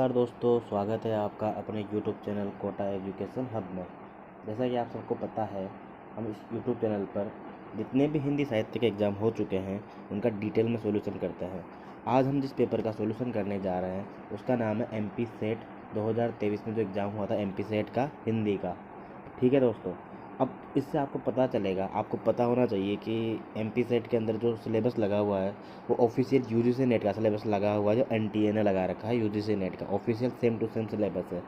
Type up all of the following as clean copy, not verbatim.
नमस्कार दोस्तों, स्वागत है आपका अपने YouTube channel Kota education hub में। जैसा कि आप सबको पता है, हम इस यूट्यूब चैनल पर जितने भी हिंदी साहित्य के एग्ज़ाम हो चुके हैं उनका डिटेल में सॉल्यूशन करते हैं। आज हम जिस पेपर का सॉल्यूशन करने जा रहे हैं उसका नाम है एमपी सेट 2023 में जो एग्ज़ाम हुआ था एमपी सेट का हिंदी का। ठीक है दोस्तों, अब इससे आपको पता चलेगा, आपको पता होना चाहिए कि एमपी सेट के अंदर जो सिलेबस लगा हुआ है वो ऑफिशियल यूजीसी नेट का सिलेबस लगा हुआ है, जो एनटीए ने लगा रखा है। यूजीसी नेट का official same to same syllabus है।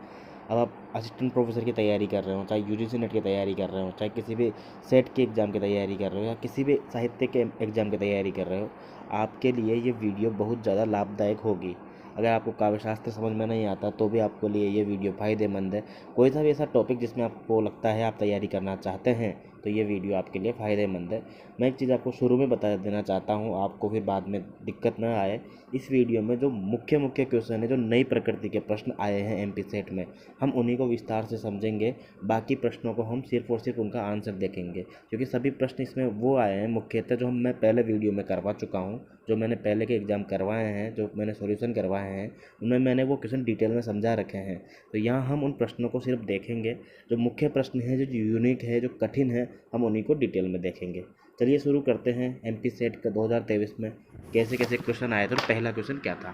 अब आप असिस्टेंट प्रोफेसर की तैयारी कर रहे हो, चाहे यूजीसी नेट की तैयारी कर रहे हो, चाहे किसी भी सेट के एग्ज़ाम की तैयारी कर रहे हो या किसी भी साहित्य के एग्ज़ाम की तैयारी कर रहे हो, आपके लिए ये वीडियो बहुत ज़्यादा लाभदायक होगी। अगर आपको काव्यशास्त्र समझ में नहीं आता तो भी आपके लिए ये वीडियो फ़ायदेमंद है। कोई सा भी ऐसा टॉपिक जिसमें आपको लगता है आप तैयारी करना चाहते हैं तो ये वीडियो आपके लिए फ़ायदेमंद है। मैं एक चीज़ आपको शुरू में बता देना चाहता हूँ, आपको फिर बाद में दिक्कत न आए। इस वीडियो में जो मुख्य मुख्य क्वेश्चन है, जो नई प्रकृति के प्रश्न आए हैं एमपी सेट में, हम उन्हीं को विस्तार से समझेंगे। बाकी प्रश्नों को हम सिर्फ और सिर्फ उनका आंसर देखेंगे, क्योंकि सभी प्रश्न इसमें वो आए हैं मुख्यतः जो मैं पहले वीडियो में करवा चुका हूँ, जो मैंने पहले के एग्ज़ाम करवाए हैं, जो मैंने सॉल्यूशन करवाए हैं, उनमें मैंने वो क्वेश्चन डिटेल में समझा रखे हैं। तो यहाँ हम उन प्रश्नों को सिर्फ देखेंगे, जो मुख्य प्रश्न हैं, जो यूनिक है, जो कठिन है, हम उन्हीं को डिटेल में देखेंगे। चलिए शुरू करते हैं। एमपी सेट का 2023 में कैसे कैसे क्वेश्चन आए थे। तो पहला क्वेश्चन क्या था?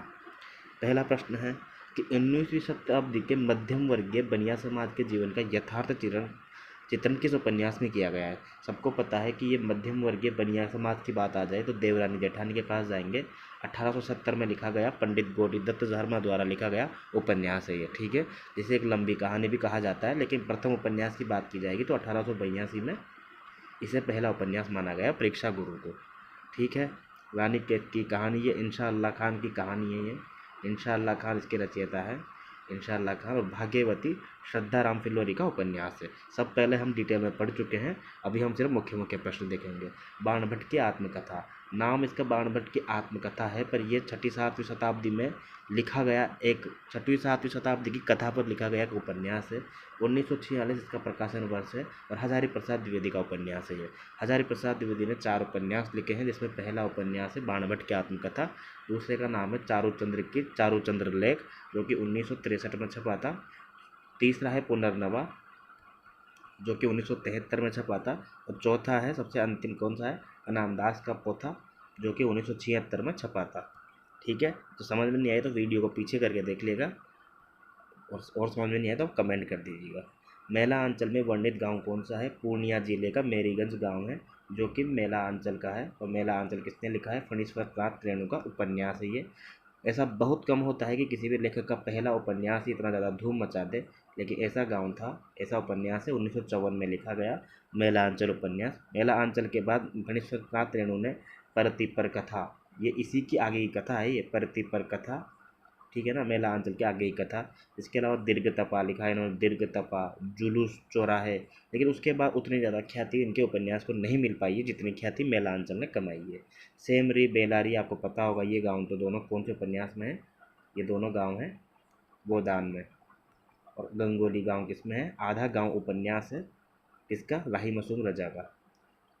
पहला प्रश्न है कि 19वीं शताब्दी के मध्यम वर्गीय बनिया समाज के जीवन का यथार्थ चित्रण किस उपन्यास में किया गया है। सबको पता है कि ये मध्यम वर्गीय बनिया समाज की बात आ जाए तो देवरानी जेठानी के पास जाएंगे। 1870 में लिखा गया, पंडित गोटी दत्त शर्मा द्वारा लिखा गया उपन्यास है ये। ठीक है, जिसे एक लंबी कहानी भी कहा जाता है, लेकिन प्रथम उपन्यास की बात की जाएगी तो 1882 में इसे पहला उपन्यास माना गया, परीक्षा गुरु को। ठीक है, रानी कैद की कहानी, ये इंशा अल्लाह खान की कहानी है। ये इंशा अल्लाह खान इसके रचयिता है, इंशा अल्लाह खान। और भाग्यवती श्रद्धा राम फिल्लोरी का उपन्यास है। सब पहले हम डिटेल में पढ़ चुके हैं, अभी हम सिर्फ मुख्य मुख्य प्रश्न देखेंगे। बाणभट्ट की आत्मकथा, नाम इसका बाणभट्ट की आत्मकथा है, पर यह 6वीं-7वीं शताब्दी में लिखा गया एक 6वीं-7वीं शताब्दी की कथा पर लिखा गया एक उपन्यास है। 1946 इसका प्रकाशन वर्ष है और हजारी प्रसाद द्विवेदी का उपन्यास है ये। हजारी प्रसाद द्विवेदी ने 4 उपन्यास लिखे हैं, जिसमें पहला उपन्यास है बाणभट्ट की आत्मकथा, दूसरे का नाम है चारूचंद्र की चारूचंद्र लेख, जो कि 1963 में छपा था। तीसरा है पुनर्नवा, जो कि 1973 में छपा था। और चौथा है, सबसे अंतिम कौन सा है, अनामदास का पोथा, जो कि 1976 में छपा था। ठीक है, तो समझ में नहीं आए तो वीडियो को पीछे करके देख लेगा, और समझ में नहीं आए तो आप कमेंट कर दीजिएगा। मेला अंचल में वर्णित गांव कौन सा है? पूर्णिया जिले का मेरीगंज गांव है, जो कि मेला अंचल का है। और मेला अंचल किसने लिखा है? फणीश्वर नाथ रेणु का उपन्यास है ये। ऐसा बहुत कम होता है कि किसी भी लेखक का पहला उपन्यास ही इतना ज़्यादा धूम मचा दे, लेकिन ऐसा गांव था, ऐसा उपन्यास है। 1954 में लिखा गया मेला अंचल उपन्यास। मेला अंचल के बाद फणीश्वर नाथ रेणु ने परती पर कथा, ये इसी की आगे की कथा है, ये परती पर कथा। ठीक है ना, मेला अंचल के आगे की कथा। इसके अलावा दीर्घ तपा लिखा है इन्होंने, दीर्घ तपा, जुलूस चौराहे। लेकिन उसके बाद उतनी ज़्यादा ख्याति इनके उपन्यास को नहीं मिल पाई है जितनी ख्याति मेला अंचल ने कमाई है। सेमरी बेलारी आपको पता होगा, ये गाँव तो दोनों कौन से उपन्यास में है? ये दोनों गाँव हैं गोदान में। और गंगोली गाँव किस में है? आधा गाँव उपन्यास है किसका? राही मसूम रजा का।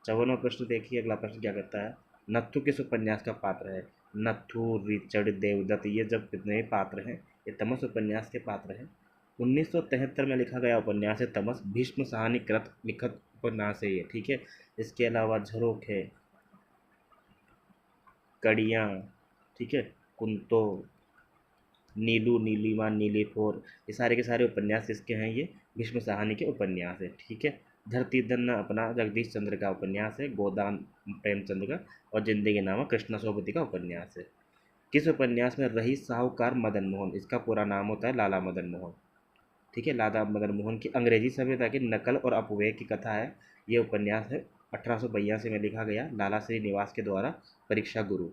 54वां प्रश्न देखिए, अगला प्रश्न क्या करता है? नत्थु किस उपन्यास का पात्र है? नत्थु, रिचर्ड, देवदत्त, ये जब कितने ही पात्र हैं, ये तमस उपन्यास के पात्र हैं। 1973 में लिखा गया उपन्यास है तमस, भीष्म साहनी कृत लिखित उपन्यास है ये। ठीक है, इसके अलावा झरोखे, कड़ियाँ, ठीक है, कुंतो, नीलू, नीलिमा, नीलीफोर, ये सारे के सारे उपन्यास इसके हैं, ये भीष्म साहनी के उपन्यास है। ठीक है, धरती धन्ना अपना जगदीश चंद्र का उपन्यास है, गोदान प्रेमचंद का। और जिंदगी नामा कृष्णा सोबती का उपन्यास है। किस उपन्यास में रही साहूकार मदन मोहन? इसका पूरा नाम होता है लाला मदन मोहन। ठीक है, लाला मदन मोहन की अंग्रेजी सभ्यता की नकल और अपव्यय की कथा है ये उपन्यास है। 1882 में लिखा गया, लाला श्रीनिवास के द्वारा, परीक्षा गुरु।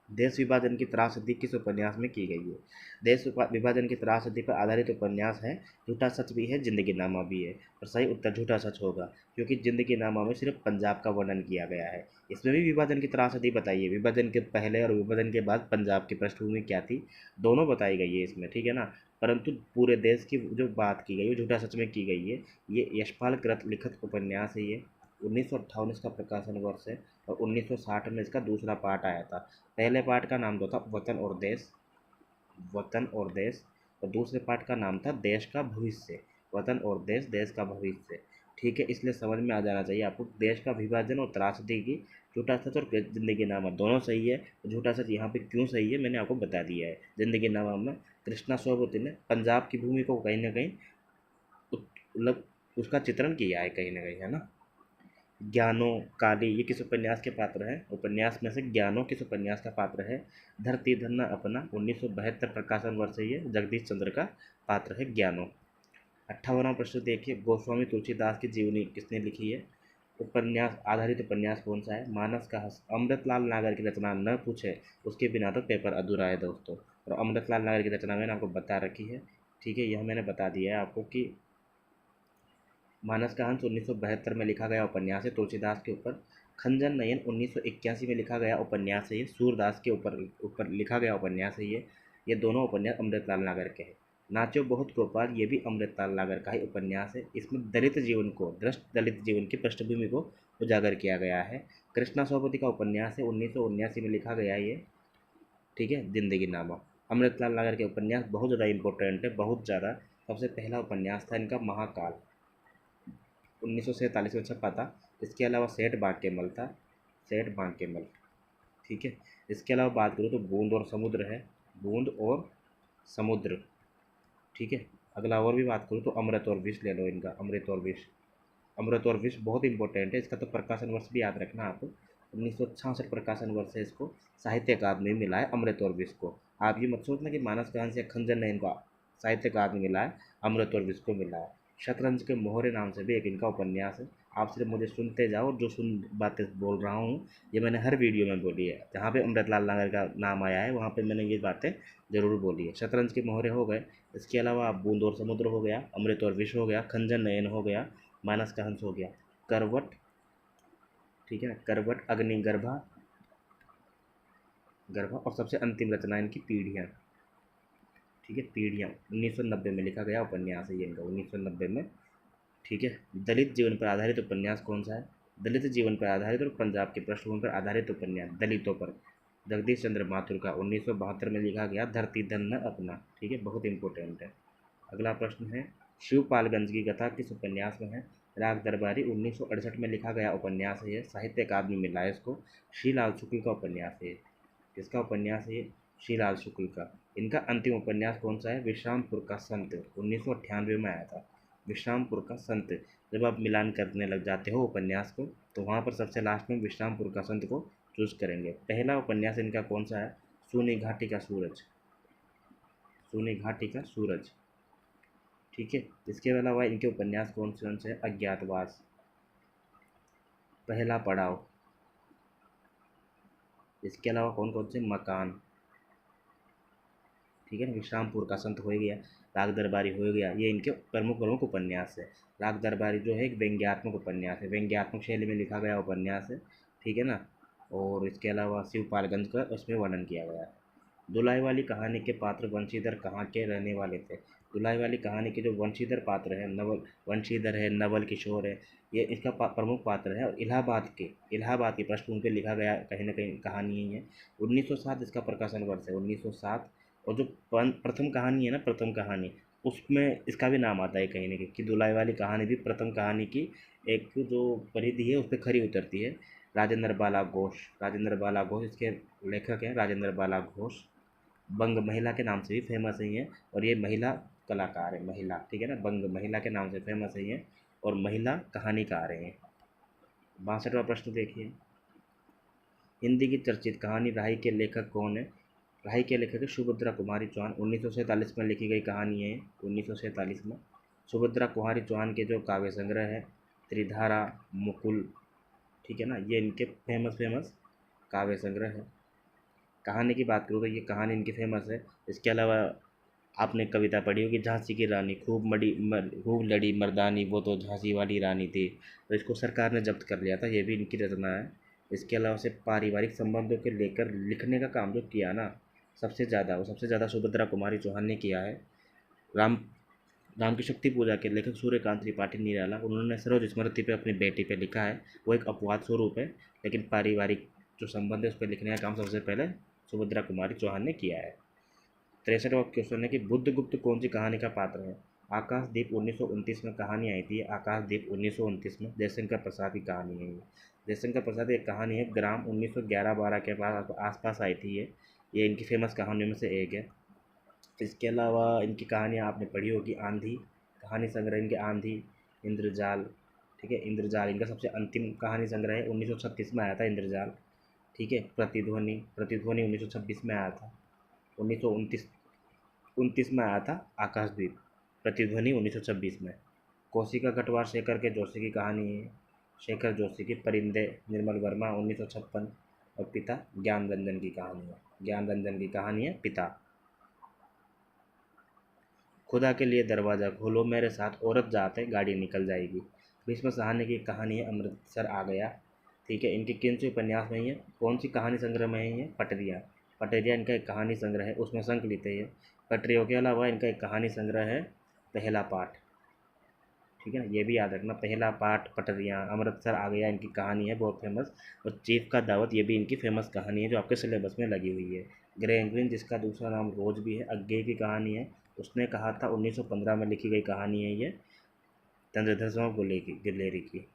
देश विभाजन की त्रासदी किस उपन्यास में की गई है? देश विभाजन की त्रासदी पर आधारित उपन्यास है, झूठा सच भी है, जिंदगी नामा भी है। और सही उत्तर झूठा सच होगा, क्योंकि जिंदगी नामा में सिर्फ पंजाब का वर्णन किया गया है। इसमें भी विभाजन की त्रासदी बताई है, विभाजन के पहले और विभाजन के बाद पंजाब की पृष्ठभूमि क्या थी, दोनों बताई गई है इसमें। ठीक है ना, परंतु पूरे देश की जो बात की गई है झूठा सच में की गई है। ये यशपाल कृत लिखित उपन्यास है ये। 1958 इसका प्रकाशन वर्ष है और 1960 में इसका दूसरा पार्ट आया था। पहले पार्ट का नाम तो था वतन और देश, वतन और देश, और दूसरे पार्ट का नाम था देश का भविष्य। वतन और देश, देश का भविष्य। ठीक है, इसलिए समझ में आ जाना चाहिए आपको देश का विभाजन और त्रासदी की झूठा सच और जिंदगी नामा दोनों सही है। झूठा सच यहाँ पे क्यों सही है मैंने आपको बता दिया है। जिंदगी नामा में कृष्णा सोबती ने पंजाब की भूमि को कहीं ना कहीं मतलब उसका चित्रण किया है कहीं ना कहीं, है ना। ज्ञानो काली ये किस उपन्यास के पात्र हैं? उपन्यास में से ज्ञानो किस उपन्यास का पात्र है? धरती धन्ना अपना 1972 प्रकाशन वर्ष है ये, जगदीश चंद्र का पात्र है ज्ञानो। 58वां प्रश्न देखिए, गोस्वामी तुलसीदास की जीवनी किसने लिखी है? उपन्यास आधारित उपन्यास कौन सा है? मानस का हंस। अमृतलाल नागर की रचना न पूछे उसके बिना तो पेपर अधूरा है दोस्तों। और अमृतलाल नागर की रचना मैंने आपको बता रखी है, ठीक है, यह मैंने बता दिया है आपको कि मानस का हंस 1972 में लिखा गया उपन्यास है तुलसीदास के ऊपर। खंजन नयन 1981 में लिखा गया उपन्यास है ये, सूरदास के ऊपर ऊपर लिखा गया उपन्यास है ये दोनों उपन्यास अमृतलाल नागर के हैं। नाचो बहुत गोपाल ये भी अमृतलाल नागर का ही उपन्यास है। इसमें दलित जीवन को, दृष्ट दलित जीवन की पृष्ठभूमि को उजागर किया गया है। कृष्णा सोबती का उपन्यास है, 1979 में लिखा गया ये, ठीक है, जिंदगी नामा। अमृतलाल नागर के उपन्यास बहुत ज़्यादा इंपॉर्टेंट है, बहुत ज़्यादा। सबसे पहला उपन्यास था इनका महाकाल, 1947 में छपा था। इसके अलावा सेठ बांकेमल था, सेठ बांकेमल, ठीक है। इसके अलावा बात करूँ तो बूंद और समुद्र है, बूंद और समुद्र, ठीक है। अगला और भी बात करूँ तो अमृत और विष ले लो इनका, अमृत और विष। अमृत और विष बहुत इंपॉर्टेंट है, इसका तो प्रकाशन वर्ष भी याद रखना आप। 1966 प्रकाशन वर्ष है इसको, साहित्य अकादमी मिला है अमृत और विष को। आप ये मत सोचना कि मानस कहानी से खंजर ने इनको साहित्य अकादमी मिला है, अमृत और विष को मिला है। शतरंज के मोहरे नाम से भी एक इनका उपन्यास है। आप सिर्फ मुझे सुनते जाओ, जो सुन बातें बोल रहा हूँ ये मैंने हर वीडियो में बोली है, जहाँ पे अमृतलाल नागर का नाम आया है वहाँ पे मैंने ये बातें ज़रूर बोली है। शतरंज के मोहरे हो गए, इसके अलावा आप बूंद और समुद्र हो गया, अमृत और विष हो गया, खंजर नयन हो गया, मानस का हंस हो गया, करवट, ठीक है ना, करवट, अग्निगर्भा, गर्भा, और सबसे अंतिम रचना इनकी पीढ़ियाँ, ठीक है, पीढ़ियाँ 1990 में लिखा गया उपन्यास है ये इनका, 1990 में, ठीक है। दलित जीवन पर आधारित उपन्यास कौन सा है? दलित जीवन पर आधारित और पंजाब की पृष्ठभूमि पर आधारित उपन्यास दलितों पर, जगदीश चंद्र माथुर का 1972 में लिखा गया धरती धन न अपना, ठीक है, बहुत इंपॉर्टेंट है। अगला प्रश्न है, शिवपालगंज की कथा किस उपन्यास में है? राग दरबारी 1968 में लिखा गया उपन्यास है ये, साहित्य अकादमी मिला है इसको। श्रीलाल शुक्ल का उपन्यास है, किसका उपन्यास है ये? श्रीलाल शुक्ल का। इनका अंतिम उपन्यास कौन सा है? विश्रामपुर का संत, 1998 में आया था, विश्रामपुर का संत। जब आप मिलान करने लग जाते हो उपन्यास को तो वहाँ पर सबसे लास्ट में विश्रामपुर का संत को चूज करेंगे। पहला उपन्यास इनका कौन सा है? सूनी घाटी का सूरज, सूनी घाटी का सूरज, ठीक है। इसके अलावा इनके उपन्यास कौन से हैं? अज्ञातवास, पहला पड़ाव, इसके अलावा कौन कौन से? मकान, ठीक है ना। विश्रामपुर का संत हो गया, राग दरबारी हो गया, ये इनके प्रमुख प्रमुख उपन्यास है। राग दरबारी जो है एक व्यंग्यात्मक उपन्यास है, व्यंग्यात्मक शैली में लिखा गया उपन्यास है, ठीक है ना। और इसके अलावा शिवपालगंज का उसमें वर्णन किया गया है। दुलाई वाली कहानी के पात्र वंशीधर कहाँ के रहने वाले थे? दुलाई वाली कहानी के जो वंशीधर पात्र है, नवल वंशीधर है, नवल किशोर है, ये इसका प्रमुख पात्र है। और इलाहाबाद की पृष्ठभूमि पे लिखा गया कहीं ना कहीं कहानी ही है। 1907 इसका प्रकाशन वर्ष है, 1907। और जो प्रथम कहानी है ना, प्रथम कहानी, उसमें इसका भी नाम आता है कहीं ना कहीं कि दुलाई वाली कहानी भी प्रथम कहानी की एक जो परिधि है उस पर खरी उतरती है। राजेंद्र बाला घोष, राजेंद्र बाला घोष इसके लेखक हैं, राजेंद्र बाला घोष। बंग महिला के नाम से भी फेमस ही हैं, और ये महिला कलाकार है, महिला, ठीक है ना, बंग महिला के नाम से फेमस ही हैं और महिला कहानीकार हैं। 62वां प्रश्न देखिए, हिंदी की चर्चित कहानी राही के लेखक कौन है? राही के लेखक है सुभद्रा कुमारी चौहान, 1947 में लिखी गई कहानी है, 1947 में। सुभद्रा कुमारी चौहान के जो काव्य संग्रह है त्रिधारा, मुकुल, ठीक है ना, ये इनके फेमस फेमस काव्य संग्रह है। कहानी की बात करूँ तो ये कहानी इनकी फेमस है। इसके अलावा आपने कविता पढ़ी होगी, झांसी की रानी खूब लड़ी मर्दानी, वो तो झांसी वाली रानी थी, तो इसको सरकार ने जब्त कर लिया था, ये भी इनकी रचना है। इसके अलावा से पारिवारिक संबंधों के लेकर लिखने का काम जो किया ना सबसे ज़्यादा सुभद्रा कुमारी चौहान ने किया है। राम राम की शक्ति पूजा के लेखक सूर्यकांत त्रिपाठी निराला, उन्होंने सरोज स्मृति पे अपनी बेटी पे लिखा है, वो एक अपवाद स्वरूप है, लेकिन पारिवारिक जो संबंध है उस पर लिखने का काम सबसे पहले सुभद्रा कुमारी चौहान ने किया है। 63वां क्वेश्चन है कि बुद्धगुप्त कौन सी कहानी का पात्र है। आकाशदीप 1929 में कहानी आई थी। आकाशदीप 1929 में जयशंकर प्रसाद की कहानी है ये। जयशंकर प्रसाद एक कहानी है, ग्राम 1911-12 के पास आसपास आई थी ये इनकी फेमस कहानियों में से एक है। इसके अलावा इनकी कहानियाँ आपने पढ़ी होगी, आंधी कहानी संग्रह इनके आंधी, इंद्रजाल, ठीक है। इंद्रजाल इनका सबसे अंतिम कहानी संग्रह है, 1936 में आया था इंद्रजाल, ठीक है। प्रतिध्वनि, प्रतिध्वनि 1926 में आया था। 1929 में आया था आकाशदीप, प्रतिध्वनि 1926 में। कोशिका कटवार शेखर के जोशी की कहानी है, शेखर जोशी की। परिंदे निर्मल वर्मा 1956, और पिता ज्ञान रंजन की कहानी है, ज्ञान रंजन की कहानी है पिता। खुदा के लिए दरवाज़ा खोलो, मेरे साथ औरत जाते गाड़ी निकल जाएगी, भीष्म सहानी की कहानी है। अमृतसर आ गया, ठीक है। इनके किन से उपन्यास में ही है, कौन सी कहानी संग्रह में ही है, पटरिया। पटरिया इनका एक कहानी संग्रह है, उसमें संकलित है ये। पटरियों के अलावा इनका एक कहानी संग्रह है पहला पाठ, ठीक है ना, ये भी याद रखना। पहला पाठ, पटरियाँ, अमृतसर आ गया इनकी कहानी है बहुत फेमस। और चीफ का दावत, ये भी इनकी फेमस कहानी है जो आपके सिलेबस में लगी हुई है। ग्रेंग्विन जिसका दूसरा नाम रोज भी है, अज्ञे की कहानी है। उसने कहा था 1915 में लिखी गई कहानी है ये, चंद्रधर सिंह गुलेरी की।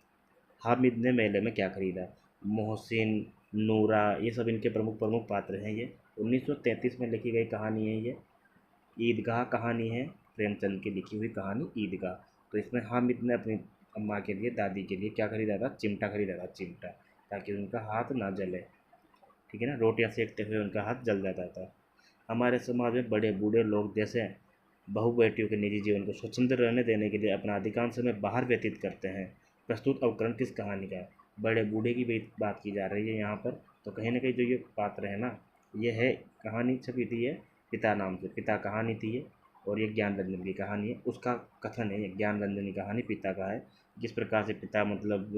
हामिद ने मेले में क्या खरीदा, मोहसिन, नूरा, ये सब इनके प्रमुख प्रमुख पात्र हैं ये। 1933 में लिखी गई कहानी है ये। ईदगाह कहानी है प्रेमचंद की लिखी हुई कहानी ईदगाह। तो इसमें हामिद ने अपनी अम्मा के लिए, दादी के लिए क्या खरीदा था, चिमटा खरीदा था, चिमटा, ताकि उनका हाथ ना जले, ठीक है ना। रोटियां सेकते हुए उनका हाथ जल जाता था। हमारे समाज में बड़े बूढ़े लोग जैसे बहू बेटियों के निजी जीवन को स्वतंत्र रहने देने के लिए अपना अधिकांश समय बाहर व्यतीत करते हैं। प्रस्तुत अवकरण किस कहानी का है। बड़े बूढ़े की भी बात की जा रही है यहाँ पर, तो कहीं ना कहीं जो ये पात्र है ना, ये है, कहानी छपी थी है पिता नाम से, पिता कहानी थी ये। और ये ज्ञान रंजन की कहानी है, उसका कथन है, ये ज्ञान रंजन की कहानी पिता का है। किस प्रकार से पिता मतलब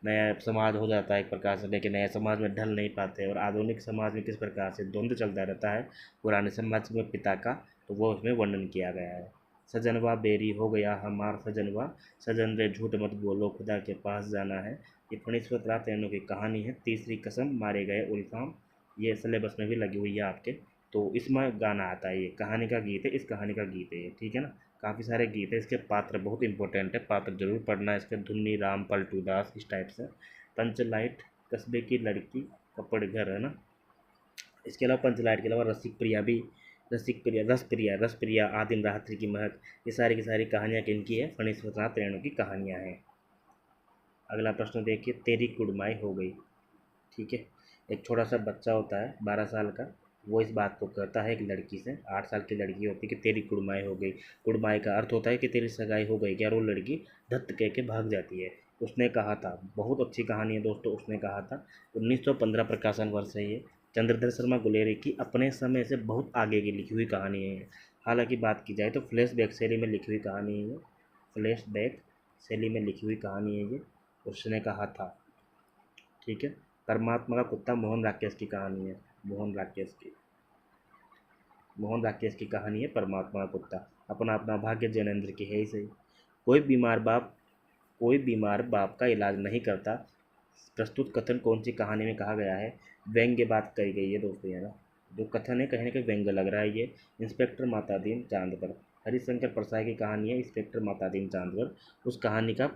नया समाज हो जाता है एक प्रकार से, लेकिन नया समाज में ढल नहीं पाते, और आधुनिक समाज में किस प्रकार से द्वंद्व चलता रहता है पुराने समाज में पिता का, तो वो उसमें वर्णन किया गया है। सजनवा बेरी हो गया हमार सजनवा, सजन रे झूठ मत बोलो खुदा के पास जाना है। ये फणीश्वर रात रेणु की कहानी है। तीसरी कसम, मारे गए उल्फाम, ये सिलेबस में भी लगी हुई है आपके। तो इसमें गाना आता है, ये कहानी का गीत है, इस कहानी का गीत है ये, ठीक है ना। काफ़ी सारे गीत है, इसके पात्र बहुत इंपॉर्टेंट है, पात्र जरूर पढ़ना है इसके। धुन्नी राम पलटू दास, इस टाइप से। पंचलाइट, कस्बे की लड़की, कपड़ घर, है ना। इसके अलावा पंचलाइट के अलावा रसिक प्रिया भी, रसिक प्रिया, रस प्रिया, रस प्रिया, आदिम रात्रि की महक, ये सारी की सारी कहानियाँ किनकी है, फणीश्वर नाथ रेणु की कहानियाँ हैं। अगला प्रश्न देखिए, तेरी कुड़माई हो गई, ठीक है। एक छोटा सा बच्चा होता है 12 साल का, वो इस बात को कहता है एक लड़की से, 8 साल की लड़की होती है, कि तेरी कुड़माई हो गई। कुड़माई का अर्थ होता है कि तेरी सगाई हो गई, क्या, और वो लड़की धत्त कह के भाग जाती है। उसने कहा था, बहुत अच्छी कहानी है दोस्तों, उसने कहा था। 1915 प्रकाशन वर्ष है ये। चंद्रधर शर्मा गुलेरी की अपने समय से बहुत आगे की लिखी हुई कहानी है ये। हालांकि बात की जाए तो फ्लैशबैक शैली में लिखी हुई कहानी है ये, फ्लैशबैक शैली में लिखी हुई कहानी है ये। उसने कहा था, ठीक है। परमात्मा का कुत्ता मोहन राकेश की कहानी है, मोहन राकेश की, मोहन राकेश की कहानी है परमात्मा का कुत्ता। अपना अपना भाग्य जैनेन्द्र की है ही सही। कोई बीमार बाप का इलाज नहीं करता, प्रस्तुत कथन कौन सी कहानी में कहा गया है। व्यंग्य बात कही गई है दोस्तों, है ना। जो कथन है कहीं ना कहीं व्यंग्य लग रहा है ये। इंस्पेक्टर मातादीन चांद पर, हरिशंकर प्रसाद की कहानी है इंस्पेक्टर मातादीन चांद पर। उस कहानी का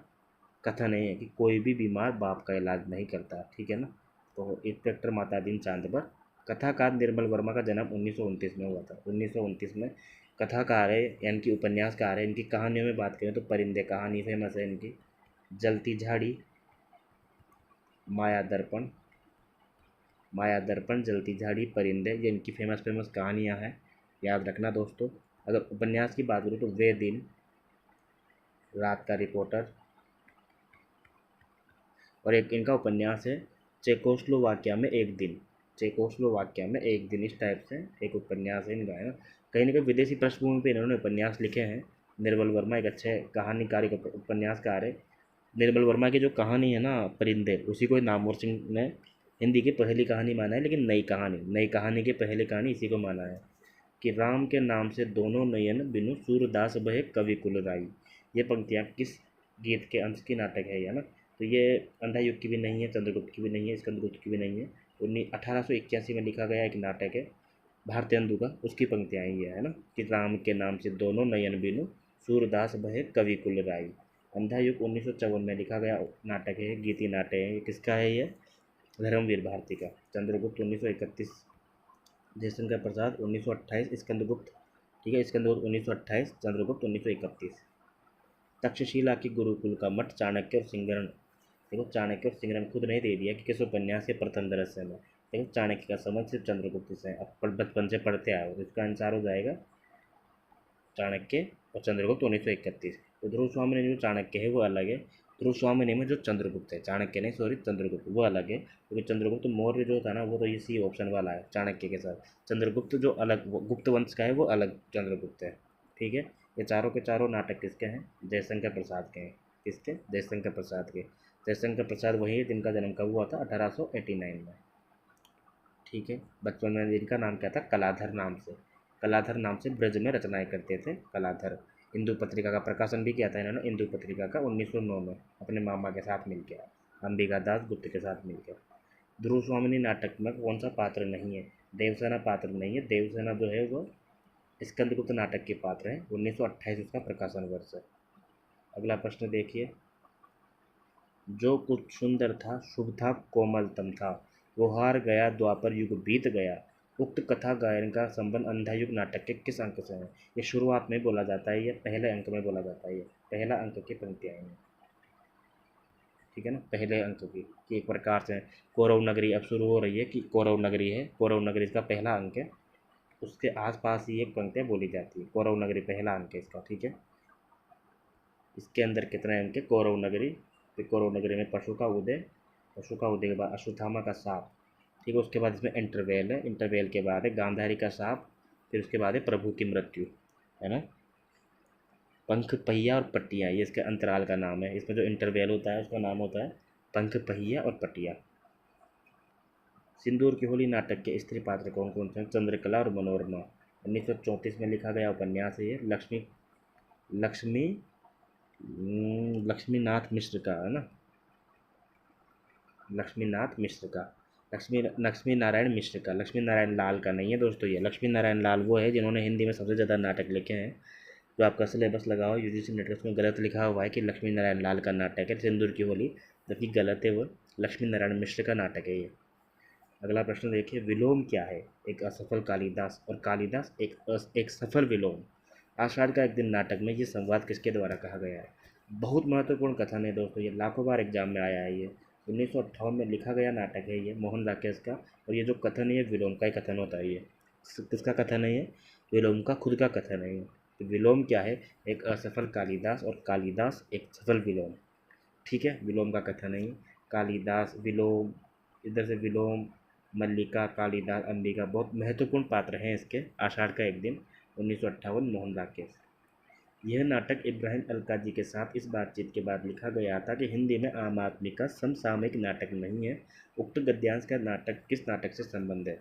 कथन है कि कोई भी बीमार बाप का इलाज नहीं करता, ठीक है ना। तो इंस्पेक्टर मातादीन चांद पर। कथाकार निर्मल वर्मा का जन्म 1929 में हुआ था, 1929 में। कथाकार है यानी कि उपन्यासकार है। इनकी कहानियों में बात करें तो परिंदे कहानी फेमस है इनकी, जलती झाड़ी, माया दर्पण, माया दर्पण, जलती झाड़ी, परिंदे, ये इनकी फेमस फेमस कहानियाँ हैं, याद रखना दोस्तों। अगर उपन्यास की बात करूँ तो वे दिन, रात का रिपोर्टर, और एक इनका उपन्यास है चेकोस्लोवाकिया में एक दिन, चेकोस्लोवाकिया में एक दिन, इस टाइप से एक उपन्यास है इनका, है ना। कहीं ना कहीं विदेशी पृष्ठभूमि पे इन्होंने उपन्यास लिखे हैं। निर्मल वर्मा एक अच्छे कहानीकार, उपन्यासकार है। निर्मल वर्मा की जो कहानी है ना परिंदे, उसी को नामवर सिंह ने हिंदी की पहली कहानी माना है, लेकिन नई कहानी की पहली कहानी इसी को माना है। कि राम के नाम से दोनों नयन बिनु सूरदास बहे कवि कुलराई, ये पंक्तियाँ किस गीत के अंश की नाटक है, ना। तो ये अंधा युग की भी नहीं है, चंद्रगुप्त की भी नहीं है, स्कंदगुप्त की भी नहीं है। 1881 में लिखा गया एक नाटक है, भारतेंदु का, उसकी पंक्तियाँ ये है ना कि राम के नाम से दोनों नयन बीनू, सूरदास बहे कवि कुल राई। अंधा युग 1954 में लिखा गया नाटक है, गीति नाट्य है। ये किसका है ये? धर्मवीर भारती का। चंद्रगुप्त 1931, जयशंकर प्रसाद 1928, स्कंदगुप्त, ठीक है, स्कंदगुप्त 1928, चंद्रगुप्त 1931। तक्षशिला की गुरुकुल का मठ, चाणक्य और सिंगरण। देखो चाणक्य और सिंगरण खुद नहीं दे दिया कि किस उपन्यास के प्रथम दृश्य में। देखो चाणक्य का संबंध सिर्फ चंद्रगुप्त से है, अब बचपन से पढ़ते आए हो तो इसका आंसर हो जाएगा चाणक्य और चंद्रगुप्त 1931। तो ध्रुव स्वामी ने जो चाणक्य है वो अलग है, ध्रुव स्वामी ने में जो चंद्रगुप्त है, चाणक्य नहीं सॉरी चंद्रगुप्त वो अलग है, क्योंकि चंद्रगुप्त मौर्य जो था ना वो तो इसी ऑप्शन वाला है चाणक्य के साथ। चंद्रगुप्त जो अलग गुप्त वंश का है वो अलग चंद्रगुप्त है। ठीक है, ये चारों के चारों नाटक किसके हैं? जयशंकर प्रसाद के हैं। किसके? जयशंकर प्रसाद के। जयशंकर प्रसाद वही है जिनका जन्म कब हुआ था? 1889 में। ठीक है, बचपन में जिनका नाम क्या था? कलाधर नाम से। कलाधर नाम से ब्रज में रचनाएं करते थे कलाधर। इंदु पत्रिका का प्रकाशन भी किया था इन्होंने, इंदु पत्रिका का 1909 में अपने मामा के साथ मिलकर, अंबिका दास गुप्त के साथ मिलकर। ध्रुव स्वामिनी नाटक में कौन सा पात्र नहीं है? देवसेना पात्र नहीं है, देवसेना जो है वो स्कंदगुप्त नाटक के पात्र है। 1928 उसका प्रकाशन वर्ष है। अगला प्रश्न देखिए, जो कुछ सुंदर था, शुभ था, कोमलतम था, वो हार गया, द्वापर युग बीत गया। उक्त कथा गायन का संबंध अंधा युग नाटक के किस अंक से है? ये शुरुआत में बोला जाता है, ये पहले अंक में बोला जाता है, ये पहला अंक की पंक्तियाँ हैं। ठीक है ना, पहले अंक की कि एक प्रकार से कौरव नगरी अब शुरू हो रही है कि कौरव नगरी है, कौरव नगरी इसका पहला अंक है, उसके आसपास ही एक पंक्तियाँ बोली जाती है। कौरव नगरी पहला अंक है इसका। ठीक है, इसके अंदर कितने अंक है? कौरव नगरी, फिर कौरव नगरी में पशु का उदय, पशु का उदय के बाद अश्वत्थामा का साप, ठीक है, उसके बाद इसमें इंटरवेल है, इंटरवेल के बाद है गांधारी का साप, फिर उसके बाद है प्रभु की मृत्यु, है ना। पंख पहिया और पट्टिया, ये इसके अंतराल का नाम है। इसमें जो इंटरवेल होता है उसका नाम होता है पंख पहिया और पट्टिया। सिंदूर की होली नाटक के स्त्री पात्र कौन कौन से हैं? चंद्रकला और मनोरमा। 1934 में लिखा गया उपन्यास है ये, लक्ष्मी लक्ष्मी लक्ष्मीनाथ मिश्र का, है ना, लक्ष्मीनाथ मिश्र का, लक्ष्मी नारायण मिश्र का, लक्ष्मी नारायण लाल का नहीं है दोस्तों। ये लक्ष्मी नारायण लाल वो है जिन्होंने हिंदी में सबसे ज़्यादा नाटक लिखे हैं। जो आपका सिलेबस लगा हुआ यूजीसी नेट उसमें गलत लिखा हुआ है कि लक्ष्मी नारायण लाल का नाटक है सिंदूर की होली, जबकि गलत है, वो लक्ष्मी नारायण मिश्र का नाटक है ये। अगला प्रश्न देखिए, विलोम क्या है? एक असफल कालिदास और कालिदास एक सफल विलोम। आषाढ़ का एक दिन नाटक में ये संवाद किसके द्वारा कहा गया है? बहुत महत्वपूर्ण कथन है दोस्तों, ये लाखों बार एग्जाम में आया है। ये 1958 में लिखा गया नाटक है ये, मोहन राकेश का। और ये जो कथन है ये विलोम का ही कथन होता है। ये किसका कथन है? ये विलोम का खुद का कथन है ये। तो विलोम क्या है? एक असफल कालिदास और कालिदास एक सफल विलोम। ठीक है, विलोम का कथन है ये। कालिदास, विलोम, इधर से विलोम, मल्लिका, कालिदास, अंबिका बहुत महत्वपूर्ण पात्र हैं इसके। आषाढ़ का एक दिन 1958, मोहन राकेश। यह नाटक इब्राहिम अलकाजी के साथ इस बातचीत के बाद लिखा गया था कि हिंदी में आम आदमी का समसामयिक नाटक नहीं है। उक्त गद्यांश का नाटक किस नाटक से संबंध है?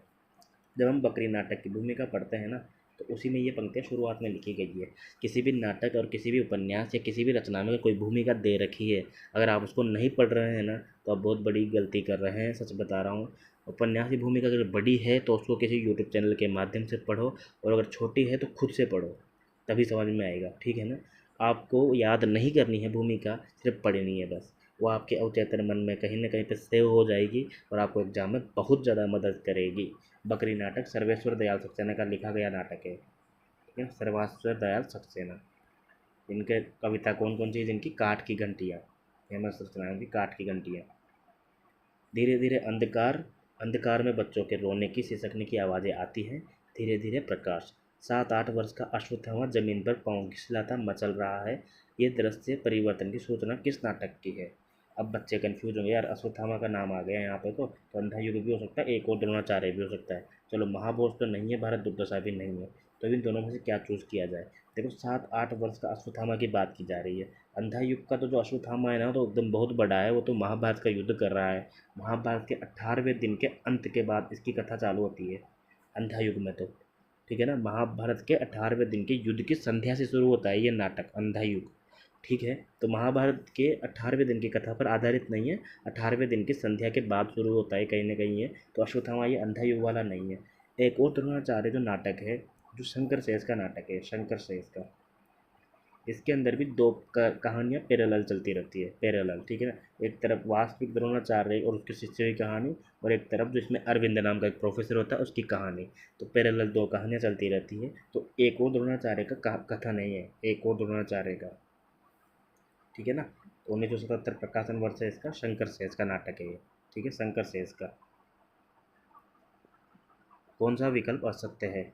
जब हम बकरी नाटक की भूमिका पढ़ते हैं ना, तो उसी में ये पंक्तियाँ शुरुआत में लिखी गई है। किसी भी नाटक और किसी भी उपन्यास या किसी भी रचना में कोई भूमिका दे रखी है, अगर आप उसको नहीं पढ़ रहे हैं ना तो आप बहुत बड़ी गलती कर रहे हैं, सच बता रहा हूँ। उपन्यास की भूमिका अगर बड़ी है तो उसको किसी यूट्यूब चैनल के माध्यम से पढ़ो, और अगर छोटी है तो खुद से पढ़ो, तभी समझ में आएगा। ठीक है ना, आपको याद नहीं करनी है भूमिका, सिर्फ पढ़नी है बस। वो आपके अवचेतन मन में कहीं ना कहीं पे सेव हो जाएगी और आपको एग्जाम में बहुत ज़्यादा मदद करेगी। बकरी नाटक सर्वेश्वर दयाल सक्सेना का लिखा गया नाटक है। ठीक है, सर्वेश्वर दयाल सक्सेना। इनके कविता कौन कौन सी? जिनकी काठ की घंटियाँ, फेमस रचनाएं की काठ की घंटियाँ। धीरे धीरे अंधकार, अंधकार में बच्चों के रोने की सिसकने की आवाज़ें आती हैं। धीरे धीरे प्रकाश। 7-8 वर्ष का अश्वत्थामा जमीन पर पाँव घिसलाता मचल रहा है। ये दृश्य परिवर्तन की सूचना किस नाटक की है? अब बच्चे कंफ्यूज होंगे, यार अश्वत्थामा का नाम आ गया यहाँ पे, तो अंधा युग भी हो सकता है, एक और द्रोणाचार्य भी हो सकता है। चलो महाभोज तो नहीं है, भारत दुर्दशा भी नहीं है, तो इन दोनों में से क्या चूज़ किया जाए? देखो 7-8 वर्ष का अश्वत्थामा की बात की जा रही है। अंधा युग का तो जो अश्वत्थामा है ना तो एकदम बहुत बड़ा है, वो तो महाभारत का युद्ध कर रहा है। महाभारत के 18वें दिन के अंत के बाद इसकी कथा चालू होती है अंधा युग में तो। ठीक है ना, महाभारत के 18वें दिन के युद्ध की संध्या से शुरू होता है ये नाटक अंधा युग। ठीक है, तो महाभारत के 18वें दिन की कथा पर आधारित नहीं है, 18वें दिन की संध्या के बाद शुरू होता है कहीं ना कहीं ये, तो अश्वत्थामा ये अंधा युग वाला नहीं है। एक और द्रोणाचार्य जो नाटक है, जो शंकर शेष का नाटक है, शंकर शेष का, इसके अंदर भी दो कहानियाँ पैरेलल चलती रहती है, पैरेलल, ठीक है ना। एक तरफ वास्तविक द्रोणाचार्य और उसके शिष्य की कहानी, और एक तरफ जो इसमें अरविंद नाम का एक प्रोफेसर होता है उसकी कहानी। तो पैरेलल दो कहानियाँ चलती रहती है। तो एक और द्रोणाचार्य का कथा नहीं है, एक और द्रोणाचार्य का, ठीक है ना। 1977 प्रकाशन वर्ष है इसका, शंकर शेष का नाटक है ये, ठीक है, शंकर शेष का। कौन सा विकल्प असत्य है?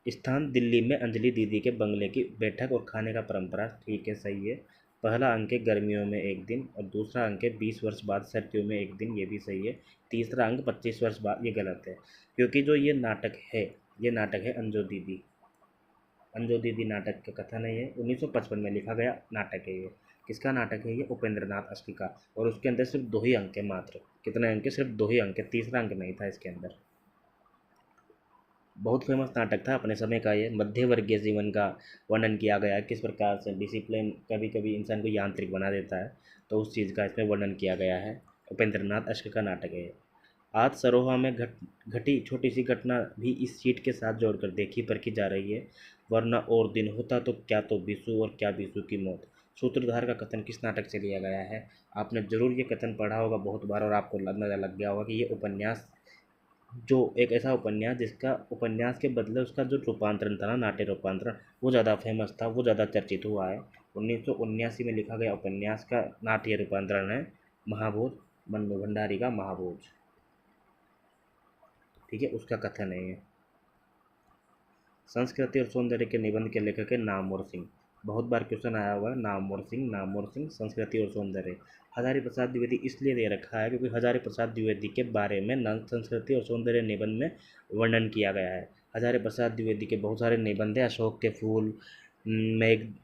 स्थान दिल्ली में अंजलि दीदी के बंगले की बैठक और खाने का परंपरा, ठीक है, सही है। पहला अंक है गर्मियों में एक दिन, और दूसरा अंक है 20 वर्ष बाद सर्दियों में एक दिन, ये भी सही है। तीसरा अंक 25 वर्ष बाद, ये गलत है, क्योंकि जो ये नाटक है, ये नाटक है अंजो दीदी। अंजो दीदी नाटक की कथा नहीं है, 1955 में लिखा गया नाटक है ये। किसका नाटक है ये? उपेंद्र नाथ अष्टकी का। और उसके अंदर सिर्फ 2 ही अंक है मात्र। कितने अंक है? सिर्फ 2 ही अंक है, तीसरा अंक नहीं था इसके अंदर। बहुत फेमस नाटक था अपने समय का ये। मध्य वर्गीय जीवन का वर्णन किया गया है, किस प्रकार से डिसिप्लिन कभी कभी इंसान को यांत्रिक बना देता है, तो उस चीज़ का इसमें वर्णन किया गया है। उपेंद्र नाथ अष्टकी का नाटक है ये। आज सरोहा में घटी छोटी सी घटना भी इस सीट के साथ जोड़कर देखी परखी जा रही है। वरना और दिन होता तो क्या, तो बीसू और क्या बीसू की मौत। सूत्रधार का कथन किस नाटक से लिया गया है? आपने जरूर ये कथन पढ़ा होगा बहुत बार, और आपको अंदाजा लग गया होगा कि ये उपन्यास, जो एक ऐसा उपन्यास जिसका उपन्यास के बदले उसका जो रूपांतरण था ना, नाट्य रूपांतरण, वो ज़्यादा फेमस था, वो ज़्यादा चर्चित हुआ है। 1979 में लिखा गया उपन्यास का नाट्य रूपांतरण है महाभोज, मन्नू भंडारी का महाभोज, ठीक है, उसका कथन है ये। संस्कृति और सौंदर्य के निबंध के लेखक है नामवर सिंह। बहुत बार क्वेश्चन आया हुआ है, नामवर सिंह, नामवर सिंह, संस्कृति और सौंदर्य। हजारी प्रसाद द्विवेदी इसलिए दे रखा है क्योंकि हजारी प्रसाद द्विवेदी के बारे में संस्कृति और सौंदर्य निबंध में वर्णन किया गया है। हजारी प्रसाद द्विवेदी के बहुत सारे निबंध है, अशोक के फूल, मेघ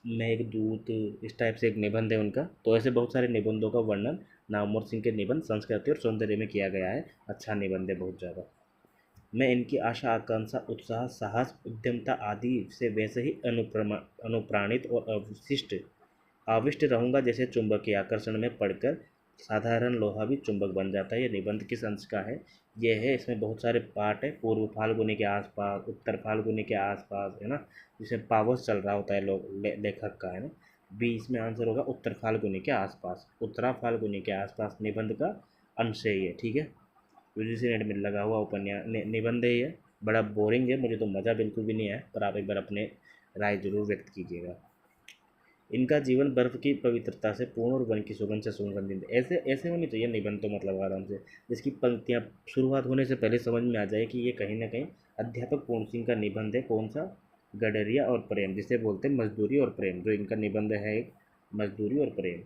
मेघदूत, इस टाइप से एक निबंध है उनका। तो ऐसे बहुत सारे निबंधों का वर्णन नामवर सिंह के निबंध संस्कृति और सौंदर्य में किया गया है। अच्छा निबंध है बहुत ज़्यादा। मैं इनकी आशा आकांक्षा उत्साह साहस उद्यमता आदि से वैसे ही अनुप्राणित और अवशिष्ट आविष्ट रहूँगा जैसे चुंबक के आकर्षण में पड़कर साधारण लोहा भी चुंबक बन जाता है। ये निबंध किस अंश का है? ये है, इसमें बहुत सारे पार्ट है। पूर्व फाल्गुनी के आसपास, उत्तर फाल्गुनी के आसपास, है ना, जिसमें पावस चल रहा होता है लेखक का, है ना। बी इसमें आंसर होगा उत्तर फाल्गुनी के आसपास, उत्तरा फाल्गुनी के आसपास निबंध का अंश है ये, ठीक है। यूजीसी नेट में लगा हुआ उपन्यास निबंध है ये। बड़ा बोरिंग है, मुझे तो मज़ा बिल्कुल भी नहीं आया, पर आप एक बार अपने राय जरूर व्यक्त कीजिएगा। इनका जीवन बर्फ की पवित्रता से पूर्ण और वन की सुगंध से सुगंधित। ऐसे ऐसे होनी चाहिए निबंध तो, मतलब आराम से, जिसकी पंक्तियाँ शुरुआत होने से पहले समझ में आ जाए कि ये कहीं ना कहीं अध्यापक पूर्ण सिंह का निबंध है। कौन सा? गडरिया और प्रेम, जिसे बोलते हैं मजदूरी और प्रेम, जो इनका निबंध है एक, मजदूरी और प्रेम,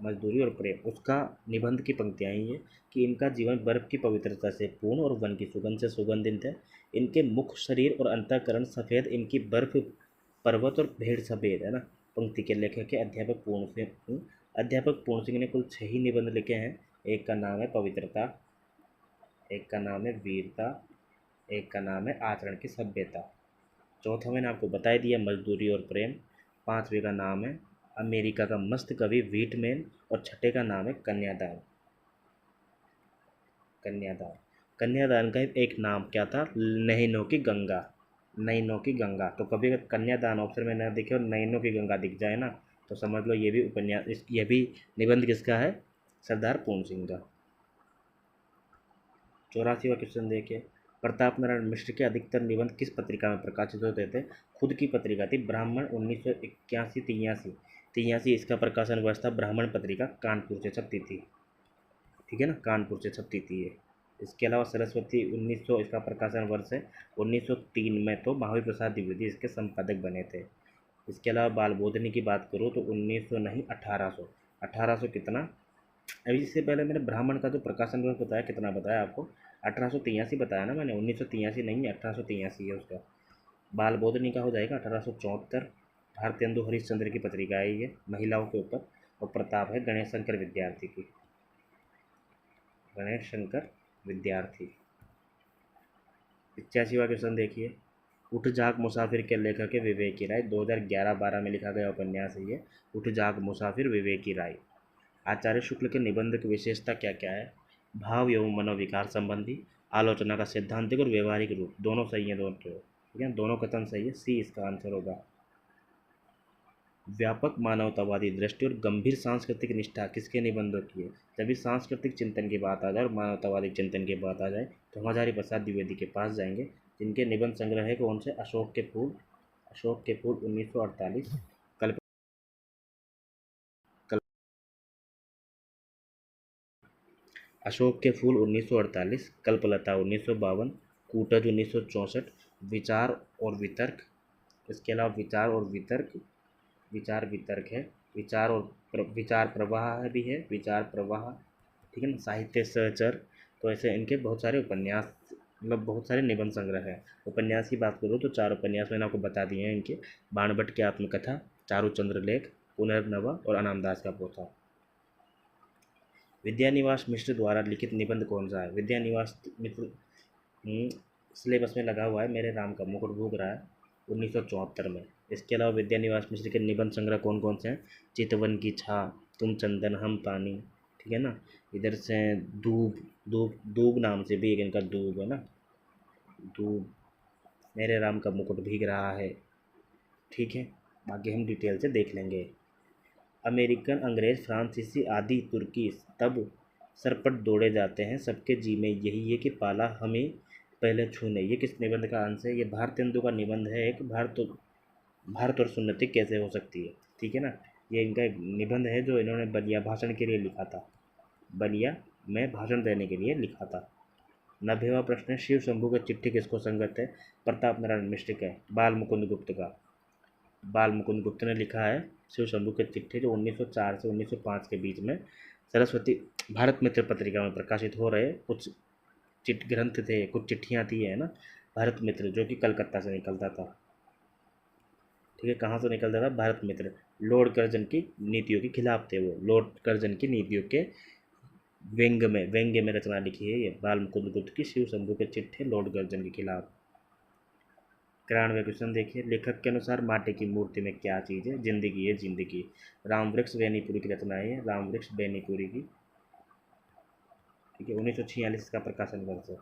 मजदूरी और प्रेम, उसका निबंध की पंक्तियाँ ये कि इनका जीवन बर्फ की पवित्रता से पूर्ण और वन की सुगंध से सुगंधित है। इनके मुख, शरीर और अंतःकरण सफ़ेद, इनकी बर्फ पर्वत और भेड़ सफ़ेद, है ना। पंक्ति के लेखक है अध्यापक पूर्ण सिंह। अध्यापक पूर्ण सिंह ने कुल 6 ही निबंध लिखे हैं। एक का नाम है पवित्रता, एक का नाम है वीरता, एक का नाम है आचरण की सभ्यता, चौथा मैंने आपको बता दिया मजदूरी और प्रेम, पांचवे का नाम है अमेरिका का मस्त कवि व्हीटमैन, और छठे का नाम है कन्यादान। कन्यादान, कन्यादान का एक नाम क्या था? नैनो की गंगा, नैनो की गंगा। तो कभी अगर कन्यादान ऑप्शन में न दिखे और नैनो की गंगा दिख जाए ना, तो समझ लो ये भी उपन्यास, ये भी निबंध किसका है? सरदार पूर्ण सिंह का। 84वां क्वेश्चन देखिए, प्रताप नारायण मिश्र के अधिकतर निबंध किस पत्रिका में प्रकाशित होते थे? खुद की पत्रिका थी ब्राह्मण, 1981-83 इसका प्रकाशन वर्ष था। ब्राह्मण पत्रिका कानपुर से छपती थी, ठीक है ना, कानपुर से छपती थी ये। इसके अलावा सरस्वती 1900 इसका प्रकाशन वर्ष है। 1903 में तो महावीर प्रसाद द्विवेदी इसके संपादक बने थे। इसके अलावा बाल बोधनी की बात करूँ तो 1900 नहीं, 1800, 1800 कितना, अभी इससे पहले मैंने ब्राह्मण का जो प्रकाशन वर्ष बताया कितना बताया आपको? 1883 बताया ना मैंने, 1983 नहीं है, 1883 है उसका। बाल बोधनी का हो जाएगा 1874। भारतेंदु हरिश्चंद्र की पत्रिका है ये, महिलाओं के ऊपर। और प्रताप है गणेश शंकर विद्यार्थी की, गणेश शंकर विद्यार्थी। 85वां क्वेश्चन देखिए, उठ जाग मुसाफिर के लेखक है विवेकी राय। 2011-12 में लिखा गया उपन्यास है ये, उठ जाग मुसाफिर, विवेकी राय। आचार्य शुक्ल के निबंध की विशेषता क्या क्या है? भाव एवं मनोविकार संबंधी, आलोचना का सैद्धांतिक और व्यवहारिक रूप, दोनों सही है दोनों। ठीक है, दोनों कथन सही है, सी इसका आंसर होगा। व्यापक मानवतावादी दृष्टि और गंभीर सांस्कृतिक निष्ठा किसके निबंधों की है? जब भी सांस्कृतिक चिंतन की बात आ जाए और मानवतावादी चिंतन की बात आ जाए तो हम हजारी प्रसाद द्विवेदी के पास जाएंगे, जिनके निबंध संग्रह है कौन से? अशोक के फूल 1948, कल्प कल्प अशोक के फूल 1948, कल्पलता 1952, कूटज 1964, विचार और वितर्क, इसके अलावा विचार वितर्क है, विचार प्रवाह भी है, विचार प्रवाह। ठीक है ना, साहित्य सहचर। तो ऐसे इनके बहुत सारे उपन्यास, मतलब बहुत सारे निबंध संग्रह है। उपन्यास की बात करूँ तो 4 उपन्यास मैंने आपको बता दिए हैं इनके: बाणभट्ट की आत्मकथा, चारुचंद्र लेख, पुनर्नवा और अनामदास का पोथा। विद्यानिवास मिश्र द्वारा लिखित निबंध कौन सा है? विद्यानिवास मिश्र सिलेबस में लगा हुआ है, मेरे राम का मुकुट भूग रहा है, 1974 में। इसके अलावा विद्यानिवास मिश्र के निबंध संग्रह कौन कौन से हैं? चितवन की छा, तुम चंदन हम पानी। ठीक है ना, इधर से दूब, दूब नाम से भी एक इनका दूब है ना, दूब, मेरे राम का मुकुट भीग रहा है। ठीक है, बाकी हम डिटेल से देख लेंगे। अमेरिकन, अंग्रेज, फ्रांसीसी आदि तुर्की तब सरपट दौड़े जाते हैं, सबके जी में यही है कि पाला हमें पहले छूने। ये किस निबंध का अंश है? ये भारतेंदु का निबंध है एक, भारत और सुन्नति कैसे हो सकती है। ठीक है ना, ये इनका एक निबंध है जो इन्होंने बलिया भाषण के लिए लिखा था, बलिया में भाषण देने के लिए लिखा था। 90वां प्रश्न है, शिव शंभू का चिट्ठी किसको संगत है? प्रताप नारायण मिश्र का है, बाल मुकुंद गुप्त का। बाल मुकुंद गुप्त ने लिखा है शिव शंभू की चिट्ठी, जो 1904 से 1905 के बीच में सरस्वती भारत मित्र पत्रिका में प्रकाशित हो रहे कुछ चिट ग्रंथ थे, कुछ चिट्ठियाँ थी, है ना, भारत मित्र, जो कि कलकत्ता से निकलता था। ठीक है, कहाँ से निकलता था? भारत मित्र। लॉर्ड कर्जन की नीतियों के खिलाफ थे वो, लॉर्ड कर्जन की नीतियों के व्यंग्य में रचना लिखी है ये, बाल मुकुंद गुप्त की शिव शंभू के चिट्ठी लॉर्ड कर्जन के खिलाफ। 93वां क्वेश्चन देखिए, लेखक के अनुसार माटी की मूर्ति में क्या चीज़ है? जिंदगी है, जिंदगी। रामवृक्ष बेनीपुरी की रचना है, रामवृक्ष बेनीपुरी की। ठीक है, 1946 इसका प्रकाशन वर्ष है।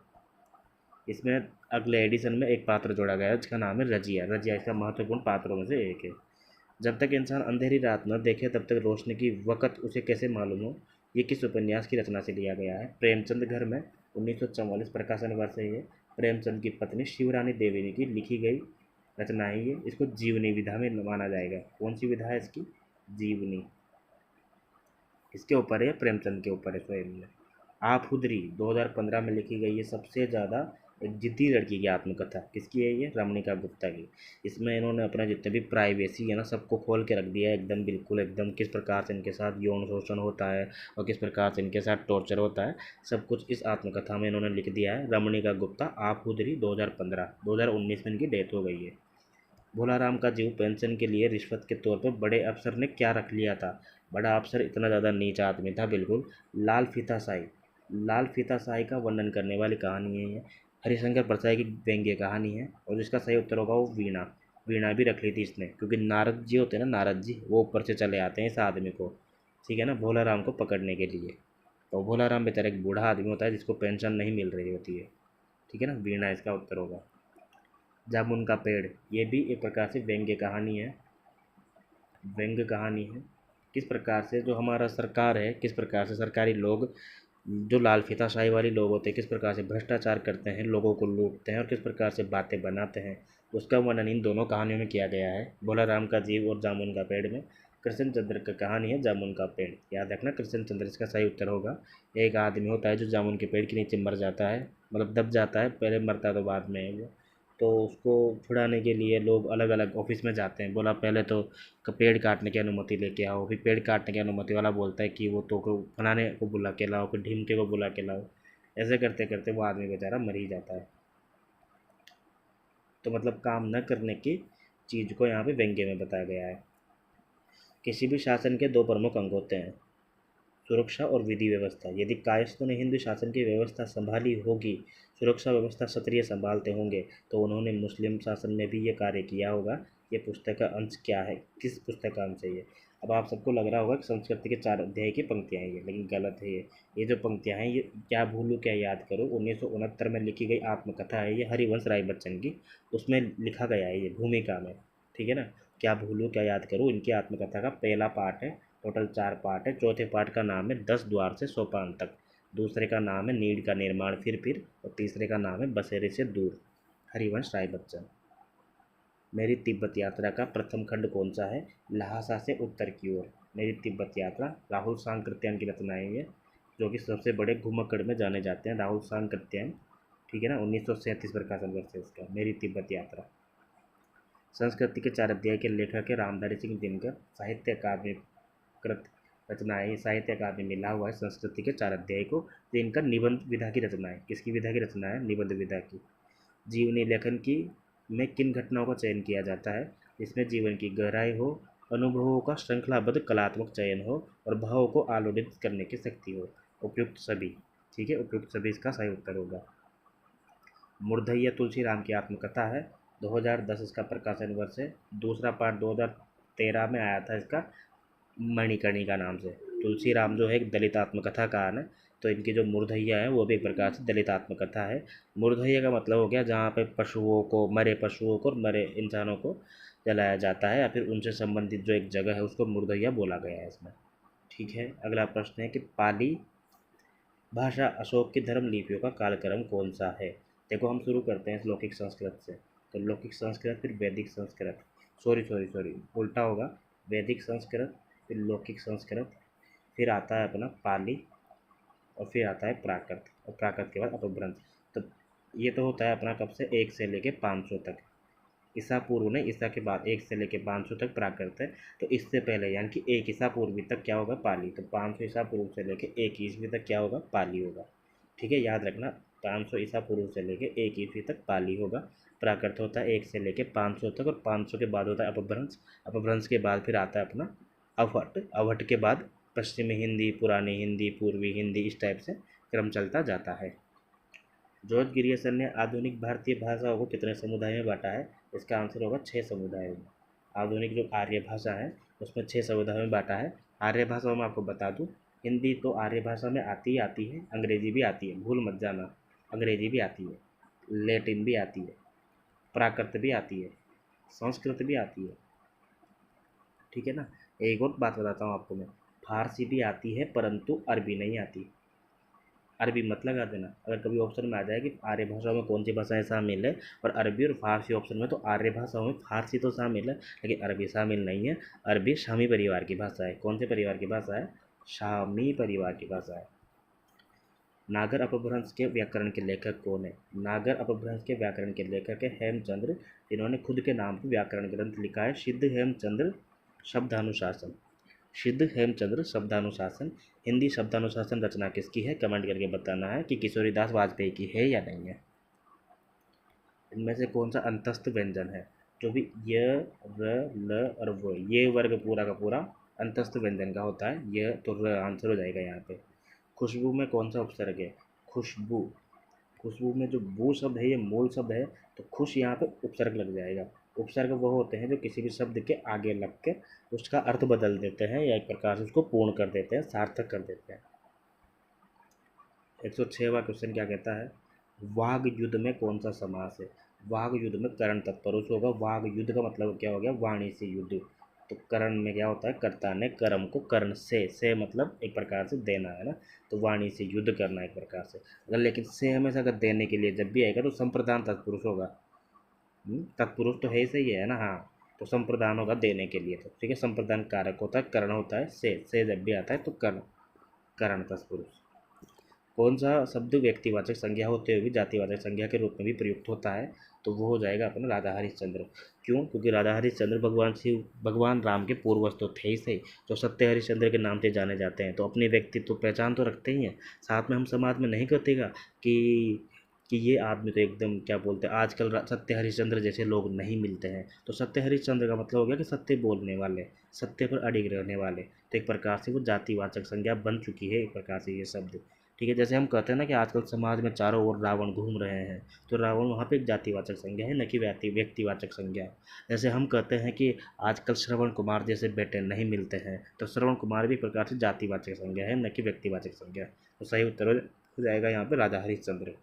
इसमें अगले एडिशन में एक पात्र जोड़ा गया है जिसका नाम है रजिया। रजिया इसका महत्वपूर्ण पात्रों में से एक है। जब तक इंसान अंधेरी रात न देखे तब तक रोशनी की वक़्त उसे कैसे मालूम हो? ये किस उपन्यास की रचना से लिया गया है? प्रेमचंद घर में, 1944 प्रकाशन वर्ष है ये। प्रेमचंद की पत्नी शिवरानी देवी की लिखी गई रचना है ये। इसको जीवनी विधा में माना जाएगा। कौन सी विधा है इसकी? जीवनी। इसके ऊपर है, प्रेमचंद के ऊपर है स्वयं में। आप हुदरी 2015 में लिखी गई है सबसे ज़्यादा एक जिद्दी लड़की की आत्मकथा। किसकी है ये? रमणिका गुप्ता की। इसमें इन्होंने अपना जितने भी प्राइवेसी है ना सबको खोल के रख दिया है एकदम, बिल्कुल एकदम, किस प्रकार से इनके साथ यौन शोषण होता है और किस प्रकार से इनके साथ टॉर्चर होता है, सब कुछ इस आत्मकथा में इन्होंने लिख दिया है। रमणिका गुप्ता, आप हुदरी, 2015। 2019 में इनकी डेथ हो गई है। भोलाराम का जीव पेंशन के लिए रिश्वत के तौर पर बड़े अफसर ने क्या रख लिया था? बड़ा अफसर इतना ज़्यादा नीच आदमी था बिल्कुल। लाल फीता शाही। लाल फीता शाही का वर्णन करने वाली कहानी है ये। हरिशंकर परसाई की व्यंग्य कहानी है और जिसका सही उत्तर होगा वो वीणा। वीणा भी रख ली थी इसने, क्योंकि नारद जी होते हैं ना, नारद जी, वो ऊपर से चले आते हैं इस आदमी को, ठीक है ना, भोलाराम को पकड़ने के लिए। तो भोलाराम बेचारा एक बूढ़ा आदमी होता है जिसको पेंशन नहीं मिल रही होती है। ठीक है ना, वीणा इसका उत्तर होगा। जामुन का पेड़, ये भी एक प्रकार से व्यंग्य कहानी है, व्यंग्य कहानी है। किस प्रकार से जो हमारा सरकार है, किस प्रकार से सरकारी लोग, जो लाल फीताशाही वाले लोग होते हैं, किस प्रकार से भ्रष्टाचार करते हैं, लोगों को लूटते हैं और किस प्रकार से बातें बनाते हैं, उसका वर्णन इन दोनों कहानियों में किया गया है, भोलाराम का जीव और जामुन का पेड़ में। कृष्णचंद्र की कहानी है जामुन का पेड़, याद रखना, कृष्णचंद्र इसका सही उत्तर होगा। एक आदमी होता है जो जामुन के पेड़ के नीचे मर जाता है, मतलब दब जाता है, पहले मरता तो बाद में है वो। तो उसको छुड़ाने के लिए लोग अलग अलग ऑफिस में जाते हैं। बोला पहले तो पेड़ काटने की अनुमति लेके आओ, फिर पेड़ काटने की अनुमति वाला बोलता है कि वो तो को फलाने को बुला के लाओ, फिर ढिमके को बुला के लाओ। ऐसे करते करते वो आदमी बेचारा मर ही जाता है। तो मतलब काम न करने की चीज़ को यहाँ पे व्यंग्य में बताया गया है। किसी भी शासन के दो प्रमुख अंग होते हैं, सुरक्षा और विधि व्यवस्था। यदि कायस्थों ने हिंदू शासन की व्यवस्था संभाली होगी, सुरक्षा व्यवस्था क्षत्रिय संभालते होंगे, तो उन्होंने मुस्लिम शासन में भी ये कार्य किया होगा। ये पुस्तक का अंश क्या है? किस पुस्तक का अंश है ये? अब आप सबको लग रहा होगा कि संस्कृति के 4 अध्याय की पंक्तियाँ हैं ये, लेकिन गलत है ये जो पंक्तियाँ हैं ये क्या भूलूं क्या याद करूं 1969 में लिखी गई आत्मकथा है ये हरिवंश राय बच्चन की, उसमें लिखा गया है ये भूमिका में। ठीक है ना। क्या भूलूं क्या याद करूं इनकी आत्मकथा का पहला पार्ट है, टोटल 4 पार्ट है। चौथे पार्ट का नाम है 10 द्वार से सोपान तक, दूसरे का नाम है नीड़ का निर्माण फिर, और तीसरे का नाम है बसेरे से दूर, हरिवंश राय बच्चन। मेरी तिब्बत यात्रा का प्रथम खंड कौन सा है? लहासा से उत्तर की ओर। मेरी तिब्बत यात्रा राहुल सांकृत्यायन की रचना है ये, जो कि सबसे बड़े घुमक्कड़ में जाने जाते हैं, राहुल सांकृत्यायन। ठीक है ना। 1937 प्रकाशन वर्ष है इसका, मेरी तिब्बत यात्रा। संस्कृति के 4 अध्याय के लेखक है रामधारी सिंह दिनकर, साहित्य अकादमी कृत रचना है, साहित्य अकादमी मिला हुआ है संस्कृति के 4 अध्याय को। तो इनका निबंध विधा की रचना है। किसकी विधा की रचना है? निबंध विधा की। जीवनी लेखन की में किन घटनाओं का चयन किया जाता है? इसमें जीवन की गहराई हो, अनुभवों का श्रृंखलाबद्ध कलात्मक चयन हो और भावों को आलोड़ित करने की शक्ति हो। उपयुक्त सभी। ठीक है, उपयुक्त सभी इसका सही उत्तर होगा। मुर्धैया तुलसीराम की आत्मकथा है, 2010 इसका प्रकाशन वर्ष है। दूसरा पार्ट 2013 में आया था इसका, मणिकर्णिका नाम से। तुलसीराम जो है एक दलित आत्मकथा कहान है, तो इनकी जो मुर्धैया है वो भी एक प्रकार से दलित आत्मकथा है। मुर्धैया का मतलब हो गया जहाँ पे पशुओं को, मरे पशुओं को और मरे इंसानों को जलाया जाता है या फिर उनसे संबंधित जो एक जगह है उसको मुर्धैया बोला गया है इसमें। ठीक है, अगला प्रश्न है कि पाली भाषा अशोक की धर्म लिपियों का कालक्रम कौन सा है? देखो हम शुरू करते हैं लौकिक संस्कृत से। तो लौकिक संस्कृत फिर वैदिक संस्कृत, सॉरी उल्टा होगा। वैदिक संस्कृत फिर लौकिक संस्कृत, फिर आता है अपना पाली, और फिर आता है प्राकृत, और प्राकृत के बाद अपभ्रंश। तो ये तो होता है अपना कब से 1 से लेके 500 तक, ईसा पूर्व नहीं, ईसा के बाद 1 से लेके 500 तक प्राकृत है। तो इससे पहले यानी कि 1 ईसा पूर्वी तक क्या होगा? पाली। तो 500 ईसा पूर्व से लेके 1 ईस्वी तक क्या होगा? पाली होगा। ठीक है, याद रखना, 500 ईसा पूर्व से लेके 1 ईस्वी तक पाली होगा। प्राकृत होता है 1 से लेके 500 तक, और 500 के बाद होता है अपभ्रंश। अपभ्रंश के बाद फिर आता है अपना अवहट, अवहट के बाद पश्चिमी हिंदी, पुरानी हिंदी, पूर्वी हिंदी, इस टाइप से क्रम चलता जाता है। जॉर्ज गिरियसन ने आधुनिक भारतीय भाषाओं को कितने समुदाय में बांटा है? इसका आंसर होगा 6 समुदायों में। आधुनिक जो आर्य भाषा है उसमें 6 समुदायों में बांटा है। आर्य भाषाओं में आपको बता दूं, हिंदी तो आर्य भाषा में आती ही आती है, अंग्रेजी भी आती है, भूल मत जाना, अंग्रेजी भी आती है, लैटिन भी आती है, प्राकृत भी आती है, संस्कृत भी आती है। ठीक है ना। एक और बात बताता हूँ आपको मैं, फारसी भी आती है परंतु अरबी नहीं आती। अरबी मत लगा देना, अगर कभी ऑप्शन में आ जाए कि आर्य भाषाओं में कौन सी भाषाएं शामिल है और अरबी और फारसी ऑप्शन में, तो आर्य भाषाओं में फारसी तो शामिल है लेकिन अरबी शामिल नहीं है। अरबी शामी परिवार की भाषा है। कौन से परिवार की भाषा है? शामी परिवार की भाषा है। नागर अपभ्रंश के व्याकरण के लेखक कौन है? नागर अपभ्रंश के व्याकरण के लेखक है हेमचंद्र, जिन्होंने खुद के नाम पर व्याकरण ग्रंथ लिखा है, सिद्ध हेमचंद्र शब्दानुशासन। सिद्ध हेमचंद्र शब्दानुशासन। हिंदी शब्दानुशासन रचना किसकी है? कमेंट करके बताना है कि किशोरीदास वाजपेयी की है या नहीं है। इनमें से कौन सा अंतस्थ व्यंजन है? जो भी य, र, ल और व, ये वर्ग पूरा का पूरा अंतस्थ व्यंजन का होता है। यह तो र आंसर हो जाएगा यहाँ पे। खुशबू में कौन सा उपसर्ग है? खुशबू, खुशबू में जो बू शब्द है ये मूल शब्द है, तो खुश यहाँ पे उपसर्ग लग जाएगा। उपसर्ग वो होते हैं जो किसी भी शब्द के आगे लग के उसका अर्थ बदल देते हैं या एक प्रकार से उसको पूर्ण कर देते हैं, सार्थक कर देते हैं। 106वां क्वेश्चन क्या कहता है? वाग युद्ध में कौन सा समास है? वाग युद्ध में करण तत्पुरुष होगा। वाग युद्ध का मतलब क्या हो गया? वाणी से युद्ध। तो करण में क्या होता है? कर्ता ने कर्म को कर्ण से मतलब एक प्रकार से देना है ना, तो वाणी से युद्ध करना एक प्रकार से। अगर लेकिन से हमेशा अगर देने के लिए जब भी आएगा तो संप्रदान तत्पुरुष होगा। तत्पुरुष तो है सही है ना, हाँ। तो संप्रदान होगा देने के लिए। तो ठीक है, संप्रदान कारक होता है, कर्ण होता है, से जब भी आता है तो कर्ण, कर्ण तत्पुरुष। कौन सा शब्द व्यक्तिवाचक संज्ञा होते हुए भी जातिवाचक संज्ञा के रूप में भी प्रयुक्त होता है? तो वो हो जाएगा अपना राधा हरिश्चंद्र। क्यों? क्योंकि राधा हरिश्चंद्र भगवान शिव, भगवान राम के पूर्वज तो थे ही सही, जो सत्य हरिश्चंद्र के नाम से जाने जाते हैं, तो अपनी व्यक्तित्व पहचान तो रखते ही हैं। साथ में हम समाज में नहीं कहतेगा कि ये आदमी तो एकदम क्या बोलते हैं, आजकल सत्य हरिश्चंद्र जैसे लोग नहीं मिलते हैं। तो सत्य हरिश्चंद्र का मतलब हो गया कि सत्य बोलने वाले, सत्य पर अडिग रहने वाले। तो एक प्रकार से वो जातिवाचक संज्ञा बन चुकी है एक प्रकार से ये शब्द। ठीक है। जैसे हम कहते हैं ना कि आजकल समाज में चारों ओर रावण घूम रहे हैं, तो रावण वहाँ पे एक जातिवाचक संज्ञा है, न कि व्यक्तिवाचक संज्ञा है। जैसे हम कहते हैं कि आजकल श्रवण कुमार जैसे बेटे नहीं मिलते हैं, तो श्रवण कुमार भी एक प्रकार से जातिवाचक संज्ञा है, न कि व्यक्तिवाचक संज्ञा। तो सही उत्तर हो जाएगा यहाँ पे राजा हरिश्चंद्र।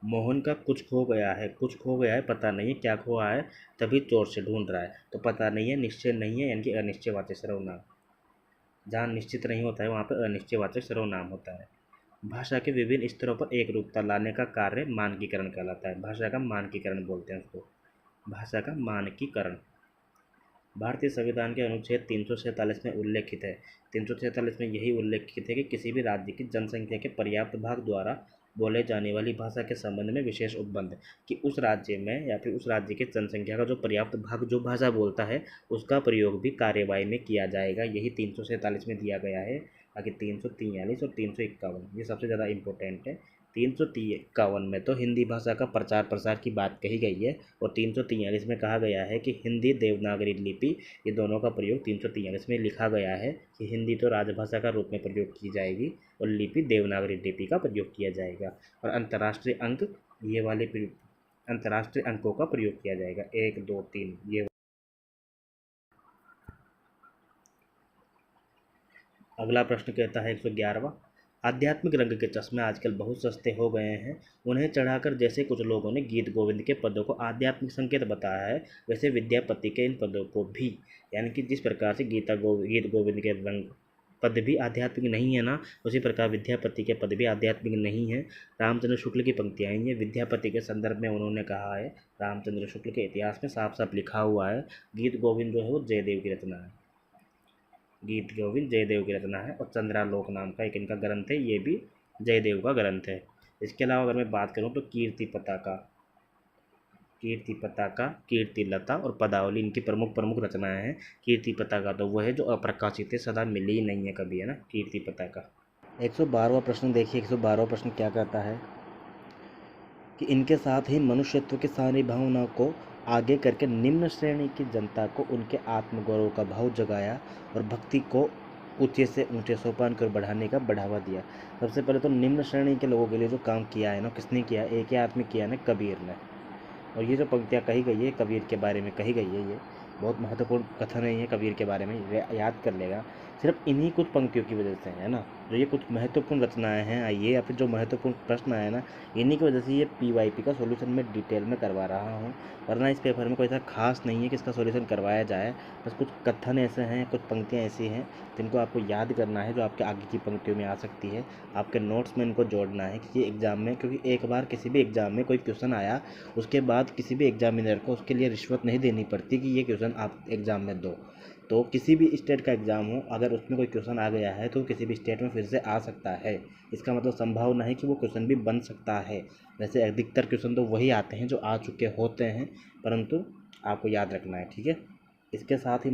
मोहन का कुछ खो गया है, कुछ खो गया है, पता नहीं है क्या खोआ है, तभी चोर से ढूंढ रहा है। तो पता नहीं है, निश्चय नहीं है, यानी कि अनिश्चयवाचक सर्वनाम। जहाँ निश्चित नहीं होता है वहाँ पर अनिश्चयवाचक सर्वनाम होता है। भाषा के विभिन्न स्तरों पर एक रूपता लाने का कार्य मानकीकरण कहलाता है। भाषा का मानकीकरण बोलते हैं उसको, भाषा का मानकीकरण। भारतीय संविधान के अनुच्छेद 347 में उल्लेखित है, 347 में यही उल्लेखित है कि किसी भी राज्य की जनसंख्या के पर्याप्त भाग द्वारा बोले जाने वाली भाषा के संबंध में विशेष उपबंध, कि उस राज्य में या फिर उस राज्य की जनसंख्या का जो पर्याप्त भाग जो भाषा बोलता है उसका प्रयोग भी कार्यवाही में किया जाएगा, यही 347 में दिया गया है। बाकी 343 और 351 ये सबसे ज़्यादा इम्पोर्टेंट है। 351 में तो हिंदी भाषा का प्रचार प्रसार की बात कही गई है, और 343 में कहा गया है कि हिंदी देवनागरी लिपि, ये दोनों का प्रयोग 343 में लिखा गया है कि हिंदी तो राजभाषा का रूप में प्रयोग की जाएगी और लिपि देवनागरी लिपि का प्रयोग किया जाएगा। और अंतर्राष्ट्रीय अंक ये वाले अंतर्राष्ट्रीय अंकों का प्रयोग किया जाएगा, 1 2 3 ये। अगला प्रश्न कहता है 111वां, आध्यात्मिक रंग के चश्मे आजकल बहुत सस्ते हो गए हैं, उन्हें चढ़ाकर जैसे कुछ लोगों ने गीत गोविंद के पदों को आध्यात्मिक संकेत बताया है, वैसे विद्यापति के इन पदों को भी, यानी कि जिस प्रकार से गीत गोविंद के रंग पद भी आध्यात्मिक नहीं है ना, उसी प्रकार विद्यापति के पद भी आध्यात्मिक नहीं है। रामचंद्र शुक्ल की पंक्तियाँ हैं विद्यापति के संदर्भ में उन्होंने कहा है, रामचंद्र शुक्ल के इतिहास में साफ साफ लिखा हुआ है। गीत गोविंद जो है वो जयदेव की रचना है, गीत गोविंद जयदेव की रचना है, और चंद्रालोक नाम का एक इनका ग्रंथ है, ये भी जयदेव का ग्रंथ है। इसके अलावा अगर मैं बात करूँ तो कीर्ति पताका, कीर्ति लता और पदावली इनकी प्रमुख प्रमुख रचनाएं हैं। कीर्ति पताका तो वो है जो अप्रकाशित है, सदा मिली ही नहीं है कभी, है ना, कीर्ति पताका। 112वां प्रश्न देखिए, 112वां प्रश्न क्या कहता है कि इनके साथ ही मनुष्यत्व की सारी भावना को आगे करके निम्न श्रेणी की जनता को उनके आत्मगौरव का भाव जगाया और भक्ति को ऊंचे से ऊंचे सोपान कर बढ़ाने का बढ़ावा दिया। सबसे पहले तो निम्न श्रेणी के लोगों के लिए जो काम किया है ना, किसने किया? एक ही आदमी किया ना, कबीर ने। और ये जो पंक्तियाँ कही गई है कबीर के बारे में कही गई है, ये बहुत महत्वपूर्ण कथन है ये कबीर के बारे में, याद कर लेगा। सिर्फ इन्हीं कुछ पंक्तियों की वजह से है ना, जो ये कुछ महत्वपूर्ण रचनाएं हैं आइए, या फिर जो महत्वपूर्ण प्रश्न आए ना, इन्हीं की वजह से ये पीवाईपी का सॉल्यूशन मैं डिटेल में करवा रहा हूँ। वरना इस पेपर में कोई ऐसा खास नहीं है कि इसका सॉल्यूशन करवाया जाए, बस कुछ कथन ऐसे हैं, कुछ पंक्तियाँ ऐसी हैं जिनको आपको याद करना है, जो आपके आगे की पंक्तियों में आ सकती है। आपके नोट्स में इनको जोड़ना है कि ये एग्ज़ाम में, क्योंकि एक बार किसी भी एग्ज़ाम में कोई क्वेश्चन आया, उसके बाद किसी भी एग्जामिनर को उसके लिए रिश्वत नहीं देनी पड़ती कि ये क्वेश्चन आप एग्ज़ाम में दो। तो किसी भी स्टेट का एग्ज़ाम हो, अगर उसमें कोई क्वेश्चन आ गया है तो किसी भी स्टेट में फिर से आ सकता है। इसका मतलब संभावना है कि वो क्वेश्चन भी बन सकता है। वैसे अधिकतर क्वेश्चन तो वही आते हैं जो आ चुके होते हैं, परंतु आपको याद रखना है, ठीक है। इसके साथ ही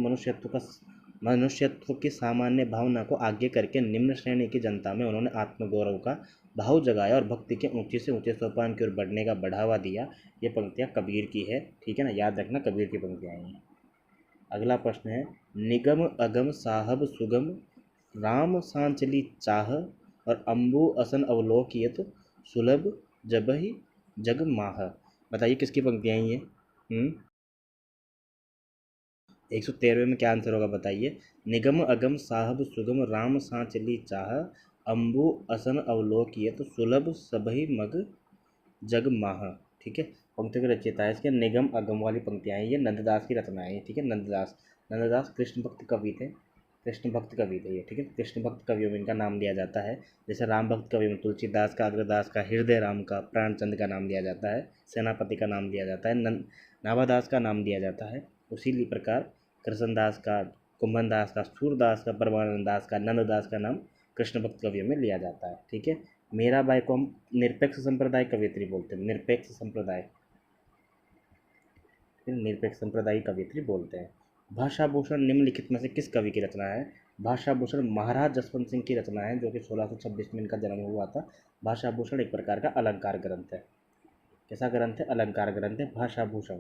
मनुष्यत्व की सामान्य भावना को आगे करके निम्न श्रेणी की जनता में उन्होंने आत्मगौरव का भाव जगाया और भक्ति के ऊंचे से ऊंचे सोपान की ओर बढ़ने का बढ़ावा दिया। ये पंक्तियाँ कबीर की है, ठीक है ना, याद रखना कबीर की पंक्तियाँ हैं। अगला प्रश्न है, निगम अगम साहब सुगम राम सांचली चाह और अम्बु असन अवलोकियत सुलभ जबहि जग माह। बताइए किसकी पंक्तियाँ हैं ये? 113वें में क्या आंसर होगा बताइए? निगम अगम साहब सुगम राम सांचली चाह अम्बु असन अवलोकियत सुलभ सबहि मग जग माह। ठीक है, पंक्ति के रचयिता है इसके निगम अगम वाली पंक्तियाँ हैं, ये नंददास की रचनाएं हैं, ठीक है। नंददास कृष्ण भक्त कवि थे, कृष्ण भक्त कवि थे ये, ठीक है। कृष्ण भक्त कवियों में इनका नाम लिया जाता है, जैसे राम भक्त कवि में तुलसीदास का, अग्रदास का, हृदय राम का, प्राणचंद का नाम लिया जाता है, सेनापति का नाम लिया जाता है, नाभादास का नाम लिया जाता है। उसी प्रकार कृष्णदास का, कुंभनदास का, सूरदास का, परमानंद दास का, नंददास का नाम कृष्ण भक्त कवियों में लिया जाता है, ठीक है। मीराबाई को हम निरपेक्ष संप्रदाय कवियत्री बोलते हैं, निरपेक्ष संप्रदाय कवियत्री बोलते हैं। भाषा भूषण निम्नलिखित में से किस कवि की रचना है? भाषा भूषण महाराज जसवंत सिंह की रचना है, जो कि 1626 में इनका जन्म हुआ था। भाषा भूषण एक प्रकार का अलंकार ग्रंथ है। कैसा ग्रंथ है? अलंकार ग्रंथ है भाषा भूषण,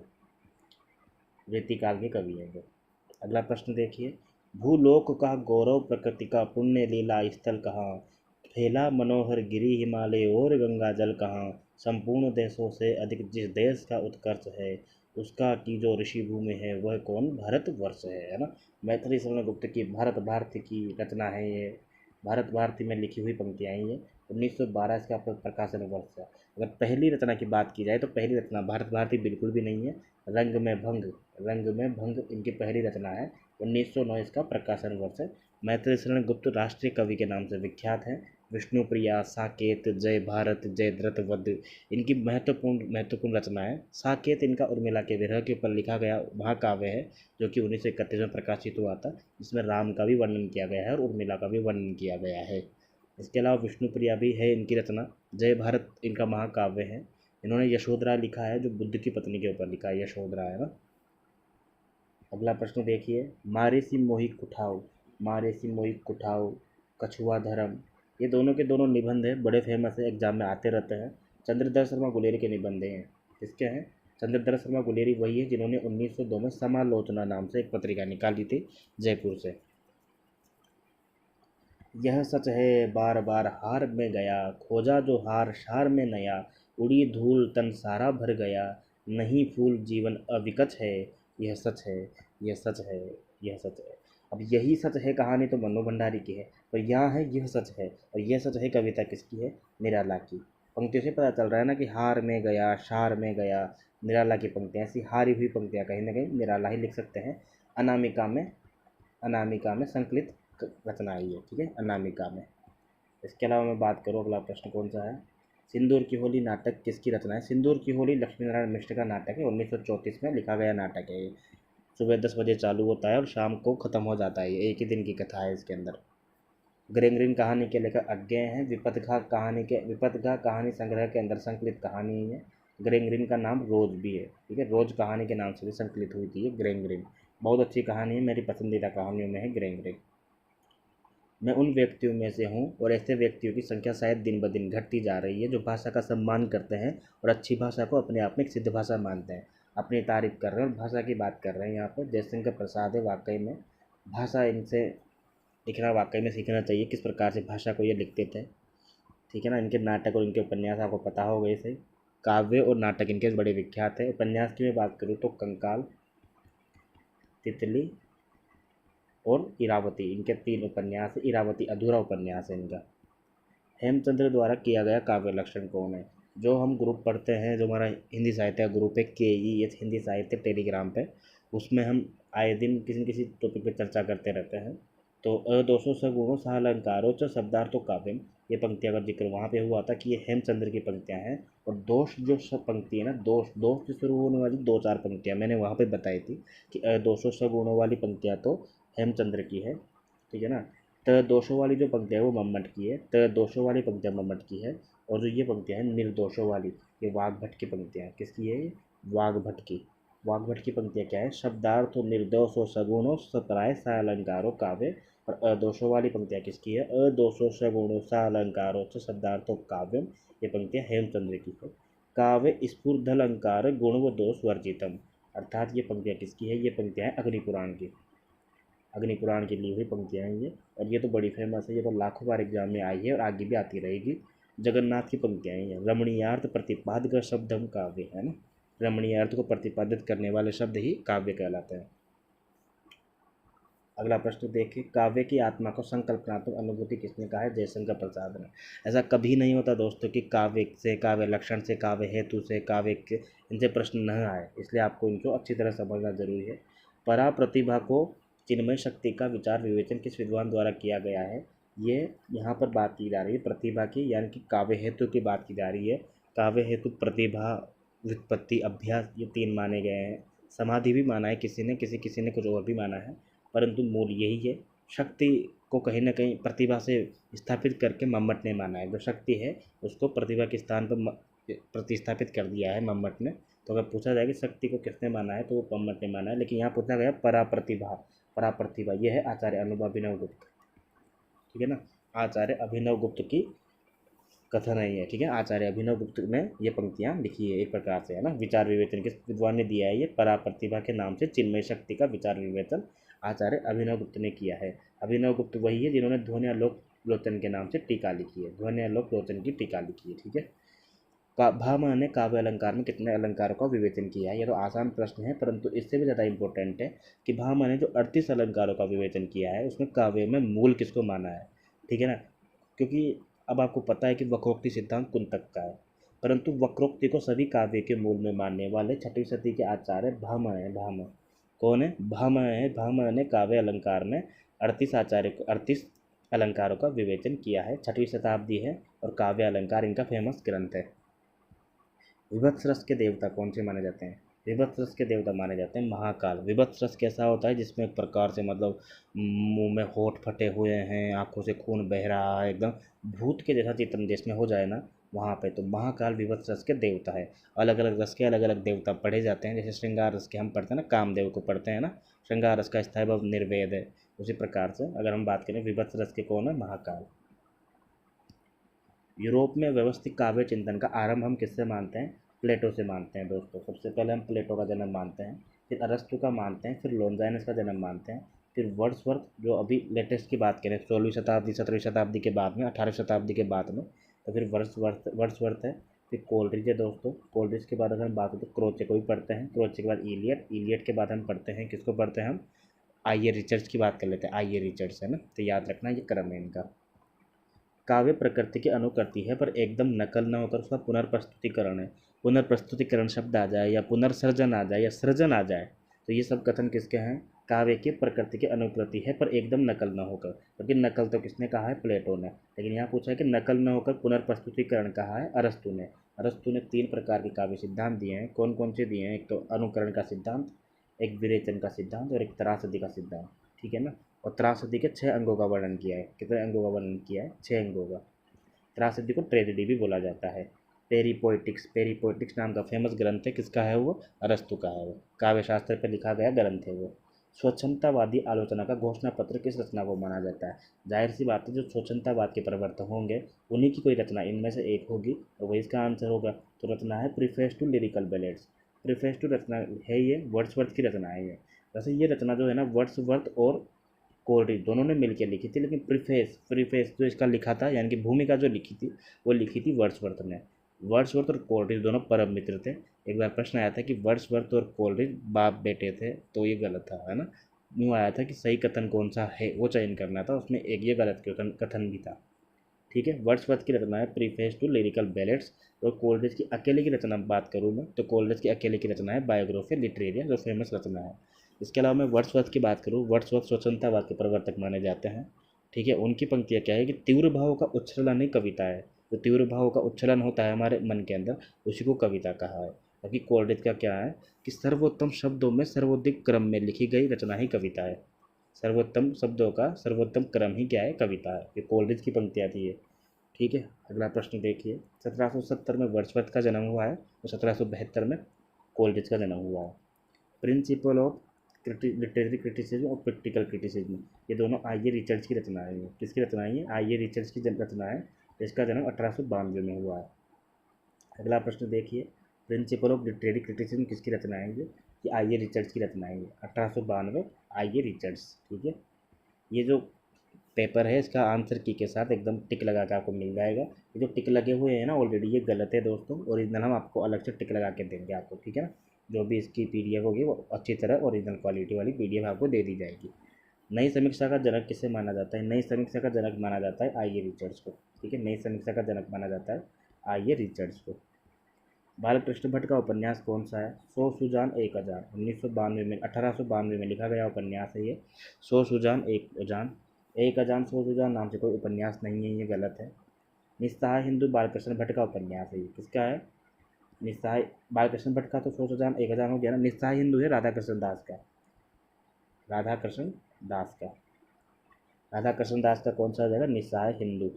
रीतिकाल के कवि है जो। अगला प्रश्न देखिए, भूलोक का गौरव प्रकृति का पुण्य लीला स्थल कहाँ? फैला मनोहर गिरि हिमालय और गंगा जल कहाँ, संपूर्ण देशों से अधिक जिस देश का उत्कर्ष है, उसका की जो ऋषि भूमि है वह कौन, भारतवर्ष है ना। मैथिली शरण गुप्त की भारत भारती की रचना है ये, भारत भारती में लिखी हुई पंक्तियाँ हैं ये। 1912 इसका प्रकाशन वर्ष है। अगर पहली रचना की बात की जाए तो पहली रचना भारत भारती बिल्कुल भी नहीं है। रंग में भंग, रंग में भंग इनकी पहली रचना है। 1909 इसका प्रकाशन वर्ष है। मैथिली शरण गुप्त राष्ट्रीय कवि के नाम से विख्यात हैं। विष्णुप्रिया, साकेत, जय भारत, जय द्रतवध इनकी महत्वपूर्ण रचना है। साकेत इनका उर्मिला के विरह के ऊपर लिखा गया महाकाव्य है, जो कि 1931 में प्रकाशित हुआ था। इसमें राम का भी वर्णन किया गया है और उर्मिला का भी वर्णन किया गया है। इसके अलावा विष्णुप्रिया भी है इनकी रचना। जय भारत इनका महाकाव्य है। इन्होंने यशोधरा लिखा है, जो बुद्ध की पत्नी के ऊपर लिखा है, यशोधरा है ना। अगला प्रश्न देखिए, मारे सी मोहि कुठाऊ, मारे सी मोहि कुठाऊ, कछुआ धर्म, ये दोनों के दोनों निबंध हैं, बड़े फेमस है, एग्जाम में आते रहते हैं। चंद्रधर शर्मा गुलेरी के निबंध हैं। किसके हैं? चंद्रधर शर्मा गुलेरी वही है जिन्होंने 1902 में समालोचना नाम से एक पत्रिका निकाली थी जयपुर से। यह सच है बार बार हार में गया, खोजा जो हार शार में नया, उड़ी धूल तन सारा भर गया, नहीं फूल जीवन अविकच है, यह सच है, यह सच है, यह सच है। अब यही सच है कहानी तो मन्नू भंडारी की है, और यहाँ है यह सच है, और यह सच है कविता किसकी है? निराला की। पंक्तियों से पता चल रहा है ना कि हार में गया, शार में गया, निराला की पंक्तियाँ, ऐसी हारी हुई पंक्तियाँ कहीं ना कहीं निराला ही लिख सकते हैं। अनामिका में, अनामिका में संकलित रचना आई है, ठीक है, अनामिका में। इसके अलावा मैं बात करूँ, अगला प्रश्न कौन सा है? सिंदूर की होली नाटक किसकी रचना है? सिंदूर की होली लक्ष्मी नारायण मिश्र का नाटक है, 1934 में लिखा गया नाटक है ये। सुबह 10 बजे चालू होता है और शाम को ख़त्म हो जाता है, ये एक ही दिन की कथा है इसके अंदर। ग्रेंग्रीन कहानी के लेकर अज्ञेय हैं। विपथघा कहानी संग्रह के अंदर संकलित कहानी है। ग्रेंग्रीन का नाम रोज भी है, ठीक है, रोज कहानी के नाम से भी संकलित हुई थी ये ग्रेंग्रीन। बहुत अच्छी कहानी है, मेरी पसंदीदा कहानियों में है ग्रेंग्रीन। मैं उन व्यक्तियों में से हूँ और ऐसे व्यक्तियों की संख्या शायद दिन ब दिन घटती जा रही है जो भाषा का सम्मान करते हैं और अच्छी भाषा को अपने आप में एक सिद्ध भाषा मानते हैं। अपनी तारीफ कर रहे हैं और भाषा की बात कर रहे हैं। यहाँ पर जयशंकर प्रसाद है, वाकई में भाषा इनसे लिखना वाकई में सीखना चाहिए, किस प्रकार से भाषा को ये लिखते थे, ठीक है ना। इनके नाटक और इनके उपन्यास आपको पता होगा इसे। काव्य और नाटक इनके बड़े विख्यात है। उपन्यास की मैं बात करूँ तो कंकाल, तितली और इरावती, इनके 3 उपन्यास है। इरावती अधूरा उपन्यास है इनका। हेमचंद्र द्वारा किया गया काव्य लक्षण कौन है? जो हम ग्रुप पढ़ते हैं, जो हमारा हिंदी साहित्य का ग्रुप है KES हिंदी साहित्य टेलीग्राम पे, उसमें हम आए दिन किसी न किसी टॉपिक पे चर्चा करते रहते हैं। तो अदोषो सगुणों सालंकारो च शब्दार्थो काव्यम, ये पंक्तियाँ का जिक्र वहाँ पे हुआ था कि ये हेमचंद्र की पंक्तियाँ हैं। और दोष जो सब पंक्ति है ना, दोष दोष से शुरू होने वाली 2-4 पंक्तियाँ मैंने वहाँ पे बताई थी कि अदोषो सगुणों वाली पंक्तियाँ तो हेमचंद्र की है, ठीक है ना। त दोषों वाली जो पंक्तियाँ है वो मम्मट की है, त दोषों वाली पंक्तियाँ मम्मट की है। और जो ये पंक्तियाँ हैं निर्दोषों वाली, ये वाग्भट की पंक्तियाँ हैं। किसकी है ये? वाग्भट की। वाग्भट की पंक्तियाँ क्या है? शब्दार्थो निर्दोषो सगुणो सप्राय सालंकारो काव्य। और अदोषों वाली पंक्तियाँ किसकी है? अदोषो सगुणो सालंकारो च शब्दार्थो काव्यम, ये पंक्तियाँ हेमचंद्र की है। काव्य स्फुरदलंकार गुण व दोष वर्जितम, अर्थात ये पंक्तियाँ किसकी है? ये पंक्तियाँ हैं अग्निपुराण की। अग्निपुराण की ली हुई पंक्तियाँ हैं ये, और ये तो बड़ी फेमस है, ये तो लाखों बार एग्जाम में आई है और आगे भी आती रहेगी। जगन्नाथ की पंक्तियाँ हैं ये। रमणीयार्थ प्रतिपादक शब्द हम काव्य, है ना। रमणीयार्थ को प्रतिपादित करने वाले शब्द ही काव्य कहलाते हैं। अगला प्रश्न देखिए, काव्य की आत्मा को संकल्पनात्मक अनुभूति किसने कहा है? जयशंकर प्रसाद ने। ऐसा कभी नहीं होता दोस्तों कि काव्य से, काव्य लक्षण से, काव्य हेतु से, काव्य के इनसे प्रश्न न आए, इसलिए आपको इनको अच्छी तरह समझना जरूरी है। परा प्रतिभा को चिन्मय शक्ति का विचार विवेचन किस विद्वान द्वारा किया गया है? ये यहाँ पर बात की जा रही है प्रतिभा की, यानी कि काव्य हेतु की बात की जा रही है। काव्य हेतु प्रतिभा, व्युत्पत्ति, अभ्यास, ये 3 माने गए हैं। समाधि भी माना है किसी ने, किसी ने कुछ और भी माना है, परंतु मूल यही है। शक्ति को कहीं ना कहीं प्रतिभा से स्थापित करके मम्मट ने माना है। जो शक्ति है उसको प्रतिभा के स्थान पर प्रतिस्थापित कर दिया है मम्मट ने। तो अगर पूछा जाए कि शक्ति को किसने माना है तो वो मम्मट ने माना है, लेकिन यहाँ पूछा गया पराप्रतिभा। पराप्रतिभा ये है आचार्य अभिनव गुप्त, ठीक है ना। आचार्य अभिनव गुप्त की कथन है ये, ठीक है। आचार्य अभिनव गुप्त ने ये पंक्तियाँ लिखी है एक प्रकार से, है ना। विचार विवेचन किस विद्वान ने दिया है? ये पराप्रतिभा के नाम से चिन्मय शक्ति का विचार विवेचन आचार्य अभिनव गुप्त ने किया है। अभिनव गुप्त वही है जिन्होंने ध्वनि आलोक लोचन के नाम से टीका लिखी है, ध्वन्यालोक लोचन की टीका लिखी है। ठीक है। भामह ने काव्य अलंकार में कितने अलंकारों का विवेचन किया है? ये तो आसान प्रश्न है, परंतु इससे भी ज़्यादा इंपॉर्टेंट है कि भामह ने जो 38 अलंकारों का विवेचन किया है उसमें काव्य में मूल किसको माना है। ठीक है ना, क्योंकि अब आपको पता है कि वक्रोक्ति सिद्धांत कुंतक का है, परंतु वक्रोक्ति को सभी काव्य के मूल में मानने वाले 6वीं सदी के आचार्य भामह है। भामह कौन है? भामह है। भामह ने काव्य अलंकार में 38 अलंकारों का विवेचन किया है। 6वीं शताब्दी है और काव्य अलंकार इनका फेमस ग्रंथ है। विभत्स रस के देवता कौन से माने जाते हैं? विभत्स रस के देवता माने जाते हैं महाकाल। विभत्स रस कैसा होता है? जिसमें एक प्रकार से मतलब मुंह में होठ फटे हुए हैं, आंखों से खून बह रहा है, एकदम भूत के जैसा चित्रण जिसमें हो जाए ना, वहाँ पे तो महाकाल विभत्स रस के देवता है। अलग अलग रस के अलग अलग देवता पढ़े जाते हैं। जैसे श्रृंगार रस के हम पढ़ते हैं ना, कामदेव को पढ़ते हैं ना, श्रृंगार रस का स्थायी भाव निर्वेद है। उसी प्रकार से अगर हम बात करें विभत्स रस के कौन है? महाकाल। यूरोप में व्यवस्थित काव्य चिंतन का आरंभ हम किससे मानते हैं? प्लेटो से मानते हैं दोस्तों। सबसे पहले हम प्लेटो का जन्म मानते हैं, फिर अरस्तु का मानते हैं, फिर लॉन्जाइनस का जन्म मानते हैं, फिर वर्ड्सवर्थ जो अभी लेटेस्ट की बात करें 16वीं शताब्दी 17वीं शताब्दी के बाद में, 18वीं शताब्दी के बाद में, तो फिर वर्ड्सवर्थ है, फिर कोलरिज है दोस्तों। कोलरिज के बाद अगर हम बात करें तो क्रोचे को भी पढ़ते हैं, क्रोचे के बाद इलियट के बाद हम पढ़ते हैं किसको पढ़ते हैं हम? आइए रिचर्ड्स की बात कर लेते हैं। आइए रिचर्ड्स है ना, तो याद रखना ये क्रम है इनका। काव्य प्रकृति की अनुकृति है पर एकदम नकल न होकर उसका पुनर्प्रस्तुतिकरण है। पुनर्प्रस्तुतिकरण शब्द आ जाए या पुनर्सर्जन आ जाए या सृजन आ जाए तो ये सब कथन किसके हैं? काव्य की प्रकृति की अनुकृति है पर एकदम नकल न होकर। क्योंकि नकल तो किसने कहा है? प्लेटो ने। लेकिन यहाँ पूछा है कि नकल न होकर पुनर्प्रस्तुतिकरण कहा है अरस्तु ने। अरस्तु ने 3 प्रकार के काव्य सिद्धांत दिए हैं। कौन कौन से दिए हैं? एक तो अनुकरण का सिद्धांत, एक विरेचन का सिद्धांत और एक त्रासदी का सिद्धांत। ठीक है ना। और त्रासदी के 6 अंगों का वर्णन किया है। कितने अंगों का वर्णन किया है? 6 अंगों का। त्रासदी को ट्रेजेडी भी बोला जाता है। पेरीपोइटिक्स नाम का फेमस ग्रंथ है। किसका है वो? अरस्तु का है वो। काव्य शास्त्र पर लिखा गया ग्रंथ है वो। स्वच्छंदतावादी आलोचना का घोषणा पत्र किस रचना को माना जाता है? जाहिर सी बात है, जो स्वच्छंदतावाद के प्रवर्तक होंगे उन्हीं की कोई रचना इनमें से एक होगी और वही इसका आंसर होगा। तो रचना है preface to Lyrical Ballads. Preface to रचना है ये वर्ड्सवर्थ की रचना है ये। वैसे ये रचना जो है ना वर्ड्सवर्थ और कोलरिज दोनों ने मिलकर लिखी थी, लेकिन प्रीफेस जो इसका लिखा था यानी कि भूमिका जो लिखी थी वो लिखी थी वर्ड्सवर्थ ने। वर्ड्सवर्थ और कोलरिज दोनों परम मित्र थे। एक बार प्रश्न आया था कि वर्ड्सवर्थ और कोलरिज बाप बेटे थे, तो ये गलत था, है ना। यूँ आया था कि सही कथन कौन सा है वो चयन करना था, उसमें एक ये गलत कथन भी था। ठीक है। वर्ड्सवर्थ की रचना है प्रीफेस टू लिरिकल बैलेट्स। और कोलरिज की अकेले की रचना बात करूँ मैं तो कोलरिज की अकेले की रचना है बायोग्राफी लिटरेरिया, जो फेमस रचना है। इसके अलावा मैं वर्ड्सवर्थ की बात करूँ, वर्ड्सवर्थ स्वतंत्रतावाद के प्रवर्तक माने जाते हैं। ठीक है। उनकी पंक्तियाँ क्या है कि तीव्र भावों का उच्छलन ही कविता है। जो तीव्र भावों का उच्छलन होता है हमारे मन के अंदर, उसी को कविता कहा है। बाकी कोलरिज का क्या है कि सर्वोत्तम शब्दों में सर्वोधिक क्रम में लिखी गई रचना ही कविता है। सर्वोत्तम शब्दों का सर्वोत्तम क्रम ही क्या है? कविता है। ये कोलरिज की पंक्तियाँ थी ये। ठीक है। अगला प्रश्न देखिए। 1770 में वर्ड्सवर्थ का जन्म हुआ है और 1772 में कोलरिज का जन्म हुआ है। प्रिंसिपल ऑफ लिटरेरी क्रिटिसिज्म और प्रैक्टिकल क्रिटिसिज्म, ये दोनों आइए रिचर्ड्स की रचना है। किसकी रचना है? आइए रिचर्ड्स की रचना है। इसका जन्म 1892 में हुआ है। अगला प्रश्न देखिए। प्रिंसिपल ऑफ लिटरेरी क्रिटिसिज्म किसकी रचना है? ये आइए रिचर्ड्स की रचना है। 1892 आइए रिचर्ड्स। ठीक है। ये जो पेपर है इसका आंसर की के साथ एकदम टिक लगा के आपको मिल जाएगा। ये जो टिक लगे हुए हैं ना ऑलरेडी, ये गलत है दोस्तों। ओरिजिनल हम आपको अलग से टिक लगा के देंगे आपको। ठीक है ना। जो भी इसकी पीडीएफ होगी वो अच्छी तरह ओरिजिनल क्वालिटी वाली पीडीएफ आपको दे दी जाएगी। नई समीक्षा का जनक किसे माना जाता है? नई समीक्षा का जनक माना जाता है आइए रिचर्ड्स को। ठीक है। नई समीक्षा का जनक माना जाता है आइए रिचर्ड्स को। बालकृष्ण भट्ट का उपन्यास कौन सा है? 100 सुजान 1000, 1992 में 1892 में लिखा गया उपन्यास है ये। 100 सुजान 1000। 100 सुजान नाम से कोई उपन्यास नहीं है, ये गलत है। निस्सहाय हिंदू बालकृष्ण भट्ट का उपन्यास है ये। किसका है? निस्सहाय बालकृष्ण भट्ट का तो 100 सुजान 1000 हो गया ना। निस्सहाय हिंदू है राधा कृष्ण दास का। राधा कृष्ण दास का। राधा कृष्ण दास का कौन सा हो जाएगा? निस्सहाय हिंदू।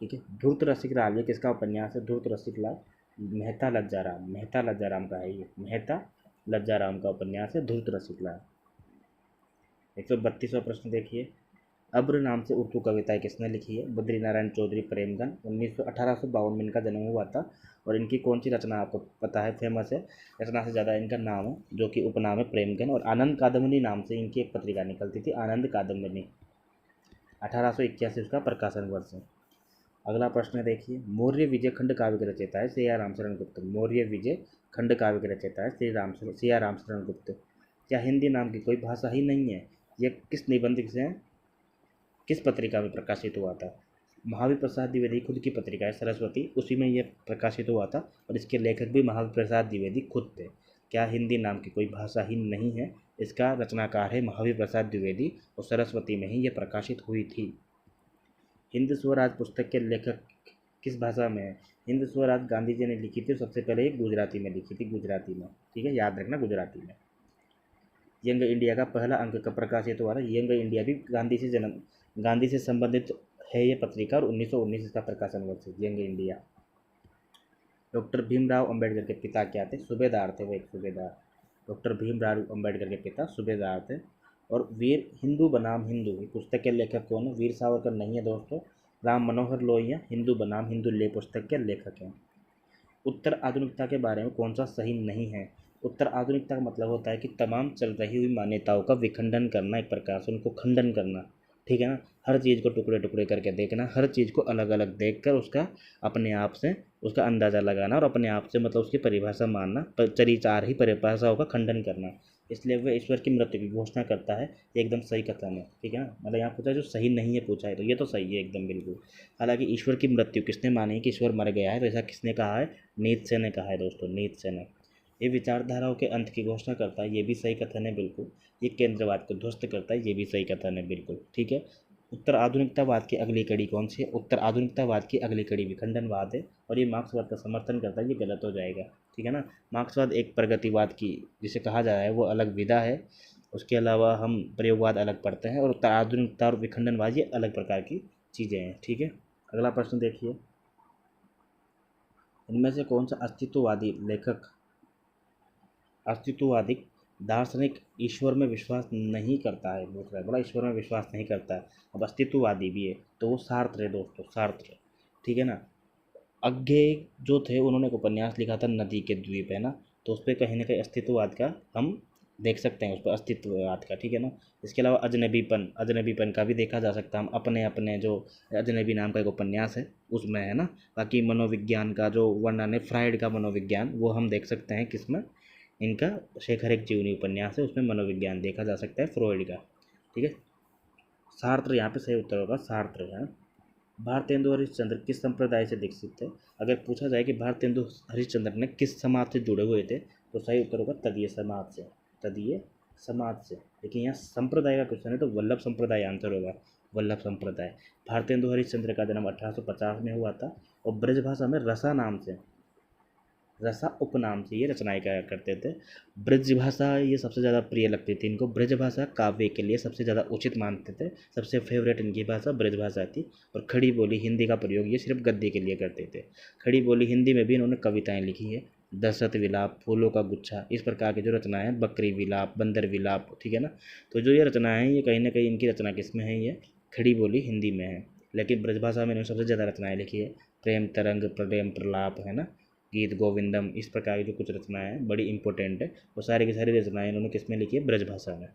ठीक है। धूर्त रसिक लाल, ये किसका उपन्यास है? धूर्त रसिक लाल मेहता लज्जाराम का है ये। मेहता लज्जाराम का उपन्यास है धूर्त रसिक लाल। 132वां प्रश्न देखिए। अब्र नाम से उर्दू कविताएं किसने लिखी है? बद्रीनारायण चौधरी प्रेमगन। 1852 में इनका जन्म हुआ था। और इनकी कौन सी रचना आपको पता है फेमस है? रचना से ज़्यादा इनका नाम है, जो कि उपनाम है प्रेमगन। और आनंद कादम्बनी नाम से इनकी एक पत्रिका निकलती थी, आनंद कादम्बनी। 1881 उसका प्रकाशन वर्ष है। अगला प्रश्न देखिए, मौर्य विजय खंड काव्य के रचयिता है श्री रामचरण गुप्त। मौर्य विजय खंड काव्य के रचयिता है श्री रामचरण गुप्त। क्या हिंदी नाम की कोई भाषा ही नहीं है? यह किस निबंध से, किस पत्रिका में प्रकाशित हुआ था? महावीर प्रसाद द्विवेदी खुद की पत्रिका है सरस्वती, उसी में यह प्रकाशित हुआ था और इसके लेखक भी महावीर प्रसाद द्विवेदी खुद थे। क्या हिंदी नाम की कोई भाषा ही नहीं है? इसका रचनाकार है महावीर प्रसाद द्विवेदी और सरस्वती में ही यह प्रकाशित हुई थी। हिंद स्वराज पुस्तक के लेखक किस भाषा में है? हिंद स्वराज गांधी जी ने लिखी थी, सबसे पहले ये गुजराती में लिखी थी, गुजराती में, ठीक है, याद रखना गुजराती में। यंग इंडिया का पहला अंक कब प्रकाशित हुआ था? यंग इंडिया भी गांधी से संबंधित है ये पत्रिका और 1919 इसका प्रकाशन वर्ष है, young India. Doctor Bhimrao Ambedkar के पिता क्या थे? सूबेदार थे, वो एक सूबेदार। डॉक्टर भीमराव अंबेडकर के पिता सूबेदार थे। और वीर हिंदू बनाम हिंदू पुस्तक के लेखक कौन है? वीर सावरकर नहीं है दोस्तों, राम मनोहर लोहिया हिंदू बनाम हिंदू ले पुस्तक के लेखक हैं। उत्तर आधुनिकता के बारे में कौन सा सही नहीं है? उत्तर आधुनिकता का मतलब होता है कि तमाम चल रही हुई मान्यताओं का विखंडन करना, एक प्रकार से उनको खंडन करना, ठीक है ना। हर चीज़ को टुकड़े टुकड़े करके देखना, हर चीज़ को अलग अलग देखकर उसका अपने आप से उसका अंदाज़ा लगाना और अपने आप से मतलब उसकी परिभाषा मानना, चार ही परिभाषाओं का खंडन करना। इसलिए वह ईश्वर की मृत्यु की घोषणा करता है, ये एकदम सही कथन है, ठीक है ना। मतलब यहाँ पूछा जो सही नहीं है पूछा है, तो ये तो सही है एकदम बिल्कुल। हालांकि ईश्वर की मृत्यु किसने मानी कि ईश्वर मर गया है, तो ऐसा किसने कहा है? नीत्शे ने कहा है दोस्तों, नीत्शे ने। ये विचारधाराओं के अंत की घोषणा करता है, ये भी सही कथन है बिल्कुल। ये केंद्रवाद को ध्वस्त करता है, ये भी सही कथन है बिल्कुल, ठीक है। उत्तर आधुनिकतावाद की अगली कड़ी कौन सी है? उत्तर आधुनिकतावाद की अगली कड़ी विखंडनवाद है और ये मार्क्सवाद का समर्थन करता है, ये गलत हो जाएगा, ठीक है ना। मार्क्सवाद एक प्रगतिवाद की जिसे कहा जा रहा है वो अलग विधा है, उसके अलावा हम प्रयोगवाद अलग पढ़ते हैं और उत्तर आधुनिकता और विखंडनवाद ये अलग प्रकार की चीज़ें हैं, ठीक है। अगला प्रश्न देखिए, इनमें से कौन सा अस्तित्ववादी लेखक अस्तित्ववादी दार्शनिक ईश्वर में विश्वास नहीं करता है? बोल रहा है बड़ा, ईश्वर में विश्वास नहीं करता है, अब अस्तित्ववादी भी है, तो वो सार्त्र है दोस्तों, सार्त्र, ठीक है ना। अज्ञेय जो थे उन्होंने एक उपन्यास लिखा था नदी के द्वीप, है ना, तो उस पर कहीं ना कहीं अस्तित्ववाद का हम देख सकते हैं, उस पर अस्तित्ववाद का, ठीक है ना। इसके अलावा अजनबीपन का भी देखा जा सकता है, हम अपने अपने जो अजनबी नाम का एक उपन्यास है उसमें, है ना। बाकी मनोविज्ञान का जो वर्णन है, फ्राइड का मनोविज्ञान, वो हम देख सकते हैं किसमें, इनका शेखर एक जीवनी उपन्यास है, उसमें मनोविज्ञान देखा जा सकता है फ्रॉइड का, ठीक है। सार्त्र यहाँ पे सही उत्तर होगा, सार्त्र है। भारतेंदु हरिश्चंद्र किस संप्रदाय से दीक्षित थे? अगर पूछा जाए कि भारतेंदु हरिश्चंद्र ने किस समाज से जुड़े हुए थे, तो सही उत्तर होगा तदीय समाज से, तदीय समाज से। लेकिन यहाँ संप्रदाय का क्वेश्चन है तो वल्लभ संप्रदाय आंसर होगा, वल्लभ संप्रदाय। भारतेंदु हरिश्चंद्र का जन्म 1850 में हुआ था और ब्रजभाषा में रसा नाम से, रसा उपनाम से ये रचनाएं क्या करते थे। ब्रज भाषा ये सबसे ज़्यादा प्रिय लगती थी इनको, ब्रज भाषा काव्य के लिए सबसे ज़्यादा उचित मानते थे, सबसे फेवरेट इनकी भाषा ब्रज भाषा थी। और खड़ी बोली हिंदी का प्रयोग ये सिर्फ गद्य के लिए करते थे। खड़ी बोली हिंदी में भी इन्होंने कविताएं लिखी है, दशरथ विलाप, फूलों का गुच्छा, इस प्रकार की जो रचनाएं हैं, बकरी विलाप, बंदर विलाप, ठीक है ना। तो जो ये रचनाएं हैं ये कहीं ना कहीं इनकी रचना किस में है, ये खड़ी बोली हिंदी में है। लेकिन ब्रजभाषा में इन्होंने सबसे ज़्यादा रचनाएं लिखी है, प्रेम तरंग, प्रेम प्रलाप, है ना, गीत गोविंदम, इस प्रकार की जो कुछ रचनाएं हैं बड़ी इंपॉर्टेंट है, वो सारी की सारी रचनाएं इन्होंने किस में लिखी है? ब्रजभाषा में।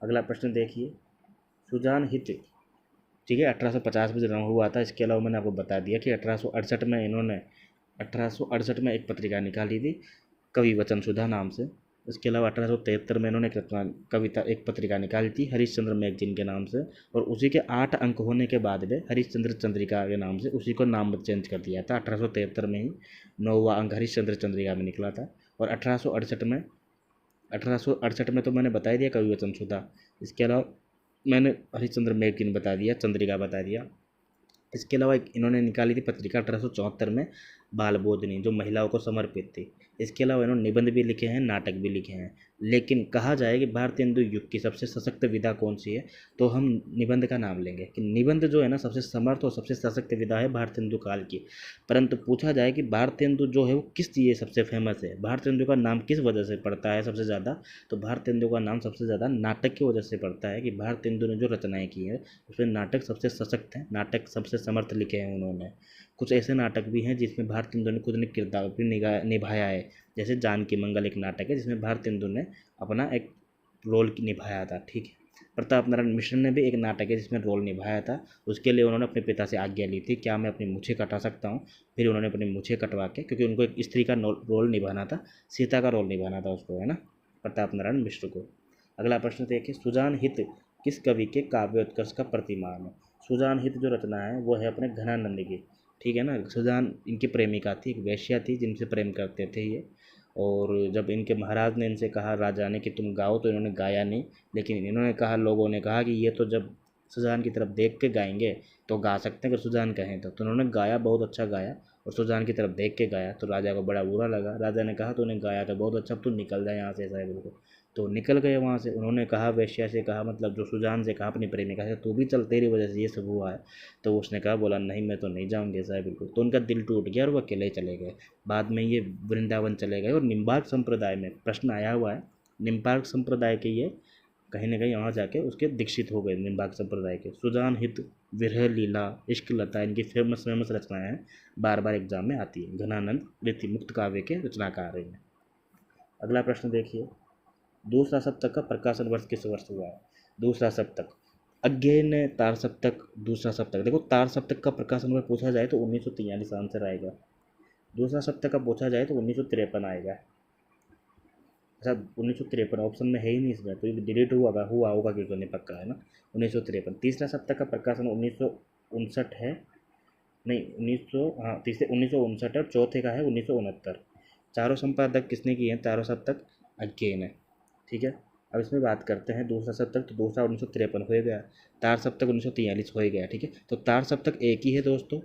अगला प्रश्न देखिए, सुजान हित, ठीक है, 1850 में जन्म हुआ था। इसके अलावा मैंने आपको बता दिया कि 1868 में इन्होंने 1868 में एक पत्रिका निकाली थी कवि वचन सुधा नाम से। इसके अलावा 1873 में इन्होंने कविता एक पत्रिका निकाली थी हरिश्चंद्र मैगजीन के नाम से, और उसी के 8 अंक होने के बाद में हरिश्चंद्र चंद्रिका के नाम से उसी को नाम चेंज कर दिया था। 1873 में ही 9वां अंक हरिश्चंद्र चंद्रिका में निकला था। और 1868 में तो मैंने बता ही दिया कवि वचन सुधा। इसके अलावा मैंने हरिश्चंद्र मैगजीन बता दिया, चंद्रिका बता दिया। इसके अलावा एक इन्होंने निकाली थी पत्रिका 1874 में बालबोधिनी, जो महिलाओं को समर्पित थी। इसके अलावा इन्होंने निबंध भी लिखे हैं, नाटक भी लिखे हैं। लेकिन कहा जाए कि भारतेंदु युग की सबसे सशक्त विधा कौन सी है, तो हम निबंध का नाम लेंगे कि निबंध जो है ना सबसे समर्थ और सबसे सशक्त विधा है भारतेंदु काल की। परंतु पूछा जाए कि भारतेंदु जो है वो किस चीज़ सबसे फेमस है, भारतेंदु का नाम किस वजह से पड़ता है सबसे ज़्यादा, तो भारतेंदु का नाम सबसे ज़्यादा नाटक की वजह से पड़ता है कि भारतेंदु ने जो रचनाएं की हैं उसमें नाटक सबसे सशक्त हैं, नाटक सबसे समर्थ लिखे हैं उन्होंने। कुछ ऐसे नाटक भी हैं जिसमें भारतेंदु ने खुद ने किरदार भी निभाया है, जैसे जानकी मंगल एक नाटक है जिसमें भारतेंदु ने अपना एक रोल निभाया था, ठीक है। प्रताप नारायण मिश्र ने भी एक नाटक है जिसमें रोल निभाया था। उसके लिए उन्होंने अपने पिता से आज्ञा ली थी, क्या मैं अपनी मूछें कटा सकता हूँ। फिर उन्होंने अपनी मूछें कटवा के, क्योंकि उनको एक स्त्री का रोल निभाना था, सीता का रोल निभाना था उसको, है ना, प्रताप नारायण मिश्र को। अगला प्रश्न देखिए, सुजान हित किस कवि के काव्योत्कर्ष का प्रतिमान है। सुजान हित जो रचना है वो है अपने घनानंद की, ठीक है ना। सुजान इनकी प्रेमिका थी, एक वेश्या थी जिनसे प्रेम करते थे ये। और जब इनके महाराज ने इनसे कहा, राजा ने, कि तुम गाओ, तो इन्होंने गाया नहीं। लेकिन इन्होंने कहा, लोगों ने कहा कि ये तो जब सुजान की तरफ देख के गाएंगे तो गा सकते हैं, अगर सुजान कहें तो उन्होंने गाया, बहुत अच्छा गाया। और सुजान की तरफ देख के गाया तो राजा को बड़ा बुरा लगा। राजा ने कहा, तूने गाया तो बहुत अच्छा, अब तू निकल जाए यहाँ से साहिब को। तो निकल गए वहाँ से। उन्होंने कहा, वेश्या से कहा, मतलब जो सुजान से कहा अपनी प्रेमिका से, तू भी चल, तेरी वजह से ये सब हुआ है। तो उसने कहा, बोला नहीं मैं तो नहीं जाऊँगी साहब बिल्कुल। तो उनका दिल टूट गया और वो अकेले चले गए। बाद में ये वृंदावन चले गए और निम्बार्क संप्रदाय में, प्रश्न आया हुआ है, निम्बार्क संप्रदाय के ये कहीं ना कहीं वहाँ जाके उसके दीक्षित हो गए, निम्बार्क संप्रदाय के। सुजान हित, विरह लीला, इश्क लता, इनकी फेमस फेमस रचनाएं हैं, बार बार एग्जाम में आती है। घनानंद रीति मुक्त काव्य के रचनाकार हैं। अगला प्रश्न देखिए, दूसरा सप्तक का प्रकाशन वर्ष किस वर्ष हुआ है। दूसरा सप्तक, अज्ञेय ने तार सप्तक, दूसरा सप्तक, देखो तार सप्तक का प्रकाशन वर्ष पूछा जाए तो 1943 आंसर आएगा। दूसरा सप्तक का पूछा जाए तो 1953 आएगा। अच्छा, 1953 ऑप्शन में है ही नहीं इसमें, तो ये डिलीट हुआ होगा क्योंकि नहीं पक्का, है ना, 1953। तीसरा सप्तक का प्रकाशन 1959 है, नहीं 1900, हाँ तीसरे 1959 है, और चौथे का है 1969। चारों संपादक किसने किए हैं, चारों सप्तक अज्ञेय ने, ठीक है। अब इसमें बात करते हैं दूसरा सप्तक, तो दूसरा 1953 हो गया, तार सप्तक 1943 हो गया, ठीक है। तो तार सप्तक एक ही है दोस्तों,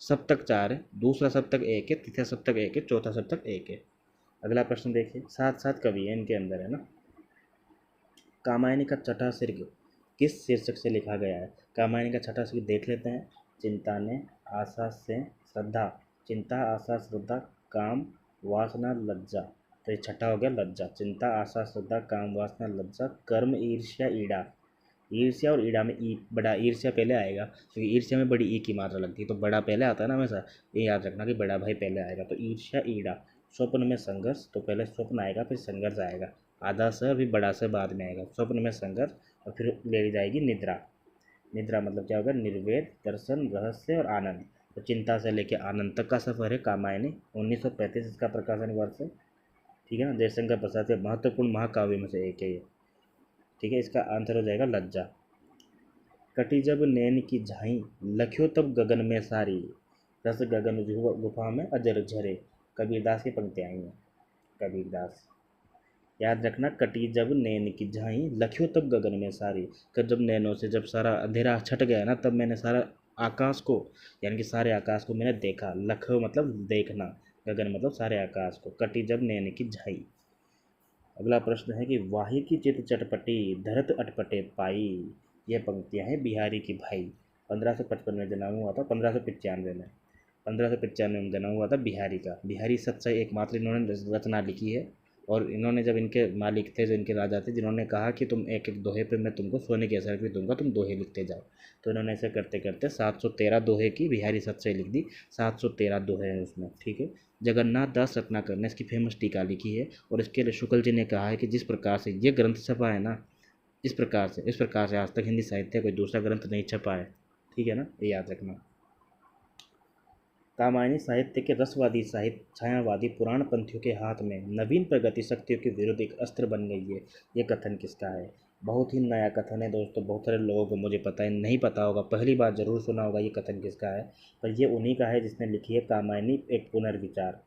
सप्तक चार है, दूसरा सप्तक एक है, तीसरा सप्तक एक है, चौथा सप्तक एक है। अगला प्रश्न देखिए, सात सात कवि है इनके अंदर, है ना। कामायनी का छठा सर्ग किस शीर्षक से लिखा गया है। कामायनी का छठा सर्ग देख लेते हैं, चिंता ने, आशा से, श्रद्धा, चिंता आशा श्रद्धा काम वासना लज्जा। तो ये छठा हो गया लज्जा, चिंता आशा श्रद्धा काम वासना लज्जा कर्म ईर्ष्या ईड़ा। ईर्ष्या और ईड़ा में ई, बड़ा ईर्ष्या पहले आएगा क्योंकि ईर्ष्या में बड़ी ई की मात्रा लगती है, तो बड़ा पहले आता है ना हमेशा, ये याद रखना कि बड़ा भाई पहले आएगा। तो ईर्ष्या ईड़ा। स्वप्न में संघर्ष, तो पहले स्वप्न आएगा फिर संघर्ष आएगा, आधा स अभी बड़ा स बाद में आएगा। स्वप्न में संघर्ष और फिर ले ली जाएगी निद्रा। निद्रा मतलब क्या होगा, निर्वेद, दर्शन, रहस्य और आनंद। तो चिंता से लेकर आनंद तक का सफर है कामायनी। 1935 इसका प्रकाशन वर्ष है, ठीक है ना। जयशंकर प्रसाद के महत्वपूर्ण महाकाव्य में से एक है ये, ठीक है। इसका आंसर हो जाएगा लज्जा। कटी जब नैन की झाई, लख्यो तब गगन में सारी, रस गगन गुफा में अजर झरे। कबीरदास की पंक्तियाँ आई हैं, कबीरदास। याद रखना, कटी जब नैन की झाई, लख्यो तब गगन में सारी। कर जब नैनों से जब सारा अंधेरा छट गया ना, तब मैंने सारा आकाश को, यानी कि सारे आकाश को मैंने देखा। लख्यो मतलब देखना, गगन मतलब सारे आकाश को। कटी जब नैन की झाई। अगला प्रश्न है कि वाही की चित चटपटी, धरत अटपटे पाई। ये पंक्तियाँ हैं बिहारी की भाई। 1555 में जन्म हुआ था, 1595 में, 1595 में जन्म हुआ था बिहारी का। बिहारी सच्चाई एकमात्र इन्होंने रचना लिखी है। और इन्होंने, जब इनके मालिक थे, जो इनके राजा थे, जिन्होंने कहा कि तुम एक एक दोहे पे मैं तुमको सोने के असर भी दूंगा, तुम दोहे लिखते जाओ, तो इन्होंने ऐसे करते करते 713 दोहे की बिहारी सच्चाई लिख दी। 713 दोहे हैं उसमें, ठीक है। जगन्नाथ दास रत्नाकर ने इसकी फेमस टीका लिखी है, और इसके लिए शुक्ल जी ने कहा है कि जिस प्रकार से ये ग्रंथ छपा है ना, इस प्रकार से आज तक हिंदी साहित्य कोई दूसरा ग्रंथ नहीं छपा है, ठीक है ना, ये याद रखना। कामायनी साहित्य के रसवादी साहित्य छायावादी पुराण पंथियों के हाथ में नवीन प्रगति शक्तियों के विरुद्ध एक अस्त्र बन गई है। ये कथन किसका है। बहुत ही नया कथन है दोस्तों, बहुत सारे लोगों को मुझे पता है, नहीं पता होगा, पहली बार जरूर सुना होगा ये कथन किसका है। पर ये उन्हीं का है जिसने लिखी है कामायनी एक पुनर्विचार।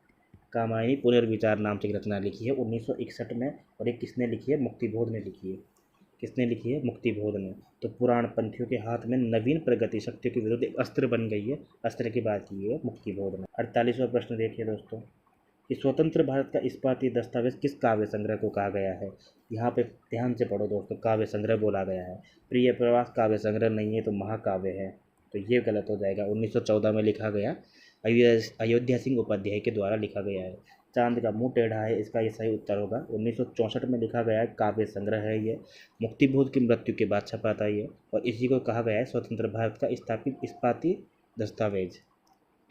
कामायनी पुनर्विचार नाम से एक रचना लिखी है 1961 में। और ये किसने लिखी है, मुक्तिबोध ने लिखी है। किसने लिखी है, मुक्तिबोध ने। तो पुराण पंथियों के हाथ में नवीन प्रगति शक्तियों के विरुद्ध एक अस्त्र बन गई है, अस्त्र की बात की है मुक्तिबोध ने। 48वां प्रश्न देखिए दोस्तों, कि स्वतंत्र भारत का इस्पाती दस्तावेज किस काव्य संग्रह को कहा गया है। यहाँ पे ध्यान से पढ़ो दोस्तों, काव्य संग्रह बोला गया है। प्रिय प्रवास काव्य संग्रह नहीं है, तो महाकाव्य है, तो ये गलत हो जाएगा। 1914 में लिखा गया, अयोध्या सिंह उपाध्याय के द्वारा लिखा गया है। चांद का मुंह टेढ़ा है, इसका ये सही उत्तर होगा। 1964 में लिखा गया है, काव्य संग्रह है ये। मुक्तिबोध की मृत्यु के बाद छपा था ये, और इसी को कहा गया है स्वतंत्र भारत का स्थापित इस्पाती दस्तावेज,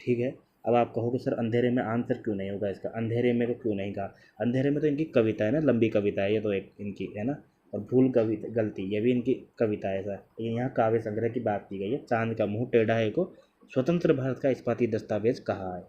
ठीक है। अब आप कहोगे सर अंधेरे में आंसर क्यों नहीं होगा इसका, अंधेरे में को क्यों नहीं कहा। अंधेरे में तो इनकी कविता है ना, लंबी कविता है ये, तो एक इनकी है ना, और भूल कविता गलती, ये भी इनकी कविता है सर। यहाँ काव्य संग्रह की बात की गई है। चांद का मुंह टेढ़ा है को स्वतंत्र भारत का इस्पाती दस्तावेज कहा है।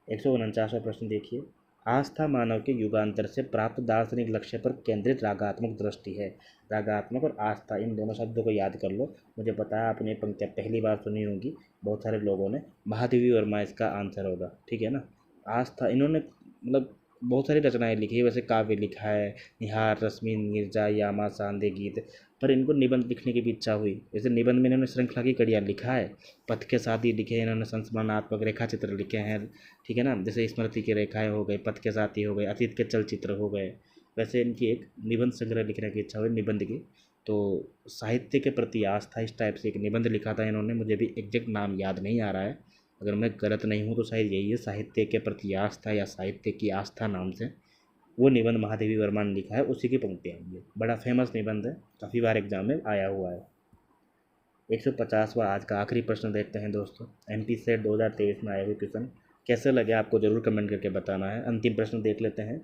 149वां प्रश्न देखिए, आस्था मानव के युगांतर से प्राप्त दार्शनिक लक्ष्य पर केंद्रित रागात्मक दृष्टि है। रागात्मक और आस्था, इन दोनों शब्दों को याद कर लो। मुझे पता है आपने पंक्तियाँ पहली बार सुनी होगी बहुत सारे लोगों ने। महादेवी वर्मा इसका आंसर होगा, ठीक है ना। आस्था, इन्होंने मतलब बहुत सारी रचनाएं लिखी है, वैसे काव्य लिखा है, निहार, रश्मि, नीरजा, यामा, सांदे गीत, पर इनको निबंध लिखने की भी इच्छा हुई। जैसे निबंध में इन्होंने श्रृंखला की कड़ियाँ लिखा है, पथ के साथ ही लिखे हैं इन्होंने, संस्मरणात्मक रेखा चित्र लिखे हैं, ठीक है ना। जैसे स्मृति की रेखाएं हो गई, पथ के साथी हो गए, अतीत के चलचित्र हो गए। वैसे इनकी एक निबंध संग्रह लिखने की इच्छा हुई निबंध की। तो साहित्य के प्रति आस्था, इस टाइप से एक निबंध लिखा था इन्होंने, मुझे भी एग्जैक्ट नाम याद नहीं आ रहा है, अगर मैं गलत नहीं हूँ तो शायद यही है, साहित्य के प्रति आस्था या साहित्य की आस्था नाम से वो निबंध महादेवी वर्मा ने लिखा है, उसी की पंक्तियाँ हैं। ये बड़ा फेमस निबंध है, काफ़ी बार एग्जाम में आया हुआ है। 150वां आज का आखिरी प्रश्न देखते हैं दोस्तों, एमपी सेट 2023 में आए हुए क्वेश्चन। कैसे लगे आपको ज़रूर कमेंट करके बताना है। अंतिम प्रश्न देख लेते हैं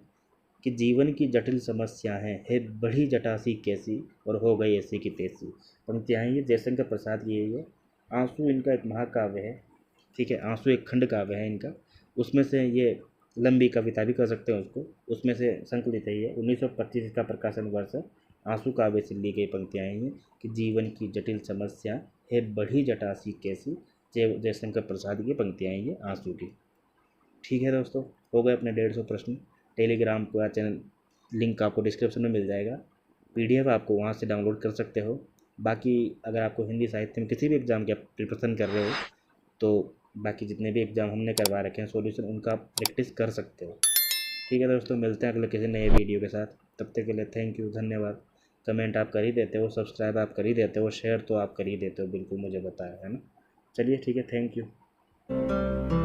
कि जीवन की जटिल समस्याएं है बड़ी जटासी कैसी और हो गई ऐसी की तैसी। पंक्तियाँ हैं ये जयशंकर प्रसाद की है ये। आंसू इनका एक महाकाव्य है, ठीक है, आंसू एक खंड काव्य है इनका। उसमें से ये लंबी कविता भी कर सकते हैं उसको, उसमें से संकलित है ये। 1925 का प्रकाशन वर्ष है। आंसू काव्य से ली गई पंक्तियाँ हैं ये कि जीवन की जटिल समस्या है बढ़ी जटासी कैसी। जयशंकर प्रसाद की पंक्तियाँ हैं ये आंसू की। ठीक है दोस्तों, हो गए अपने 150 प्रश्न। टेलीग्राम का चैनल लिंक आपको डिस्क्रिप्शन में मिल जाएगा, पीडीएफ आपको वहाँ से डाउनलोड कर सकते हो। बाकी अगर आपको हिंदी साहित्य में किसी भी एग्ज़ाम की आप प्रिपरेशन कर रहे हो तो बाकी जितने भी एग्ज़ाम हमने करवा रखे हैं सॉल्यूशन, उनका आप प्रैक्टिस कर सकते हो। ठीक है दोस्तों, मिलते हैं अगले किसी नए वीडियो के साथ। तब तक के लिए थैंक यू, धन्यवाद। कमेंट आप कर ही देते हो, सब्सक्राइब आप कर ही देते हो, शेयर तो आप कर ही देते हो, बिल्कुल मुझे बताया है ना। चलिए ठीक है, थैंक यू।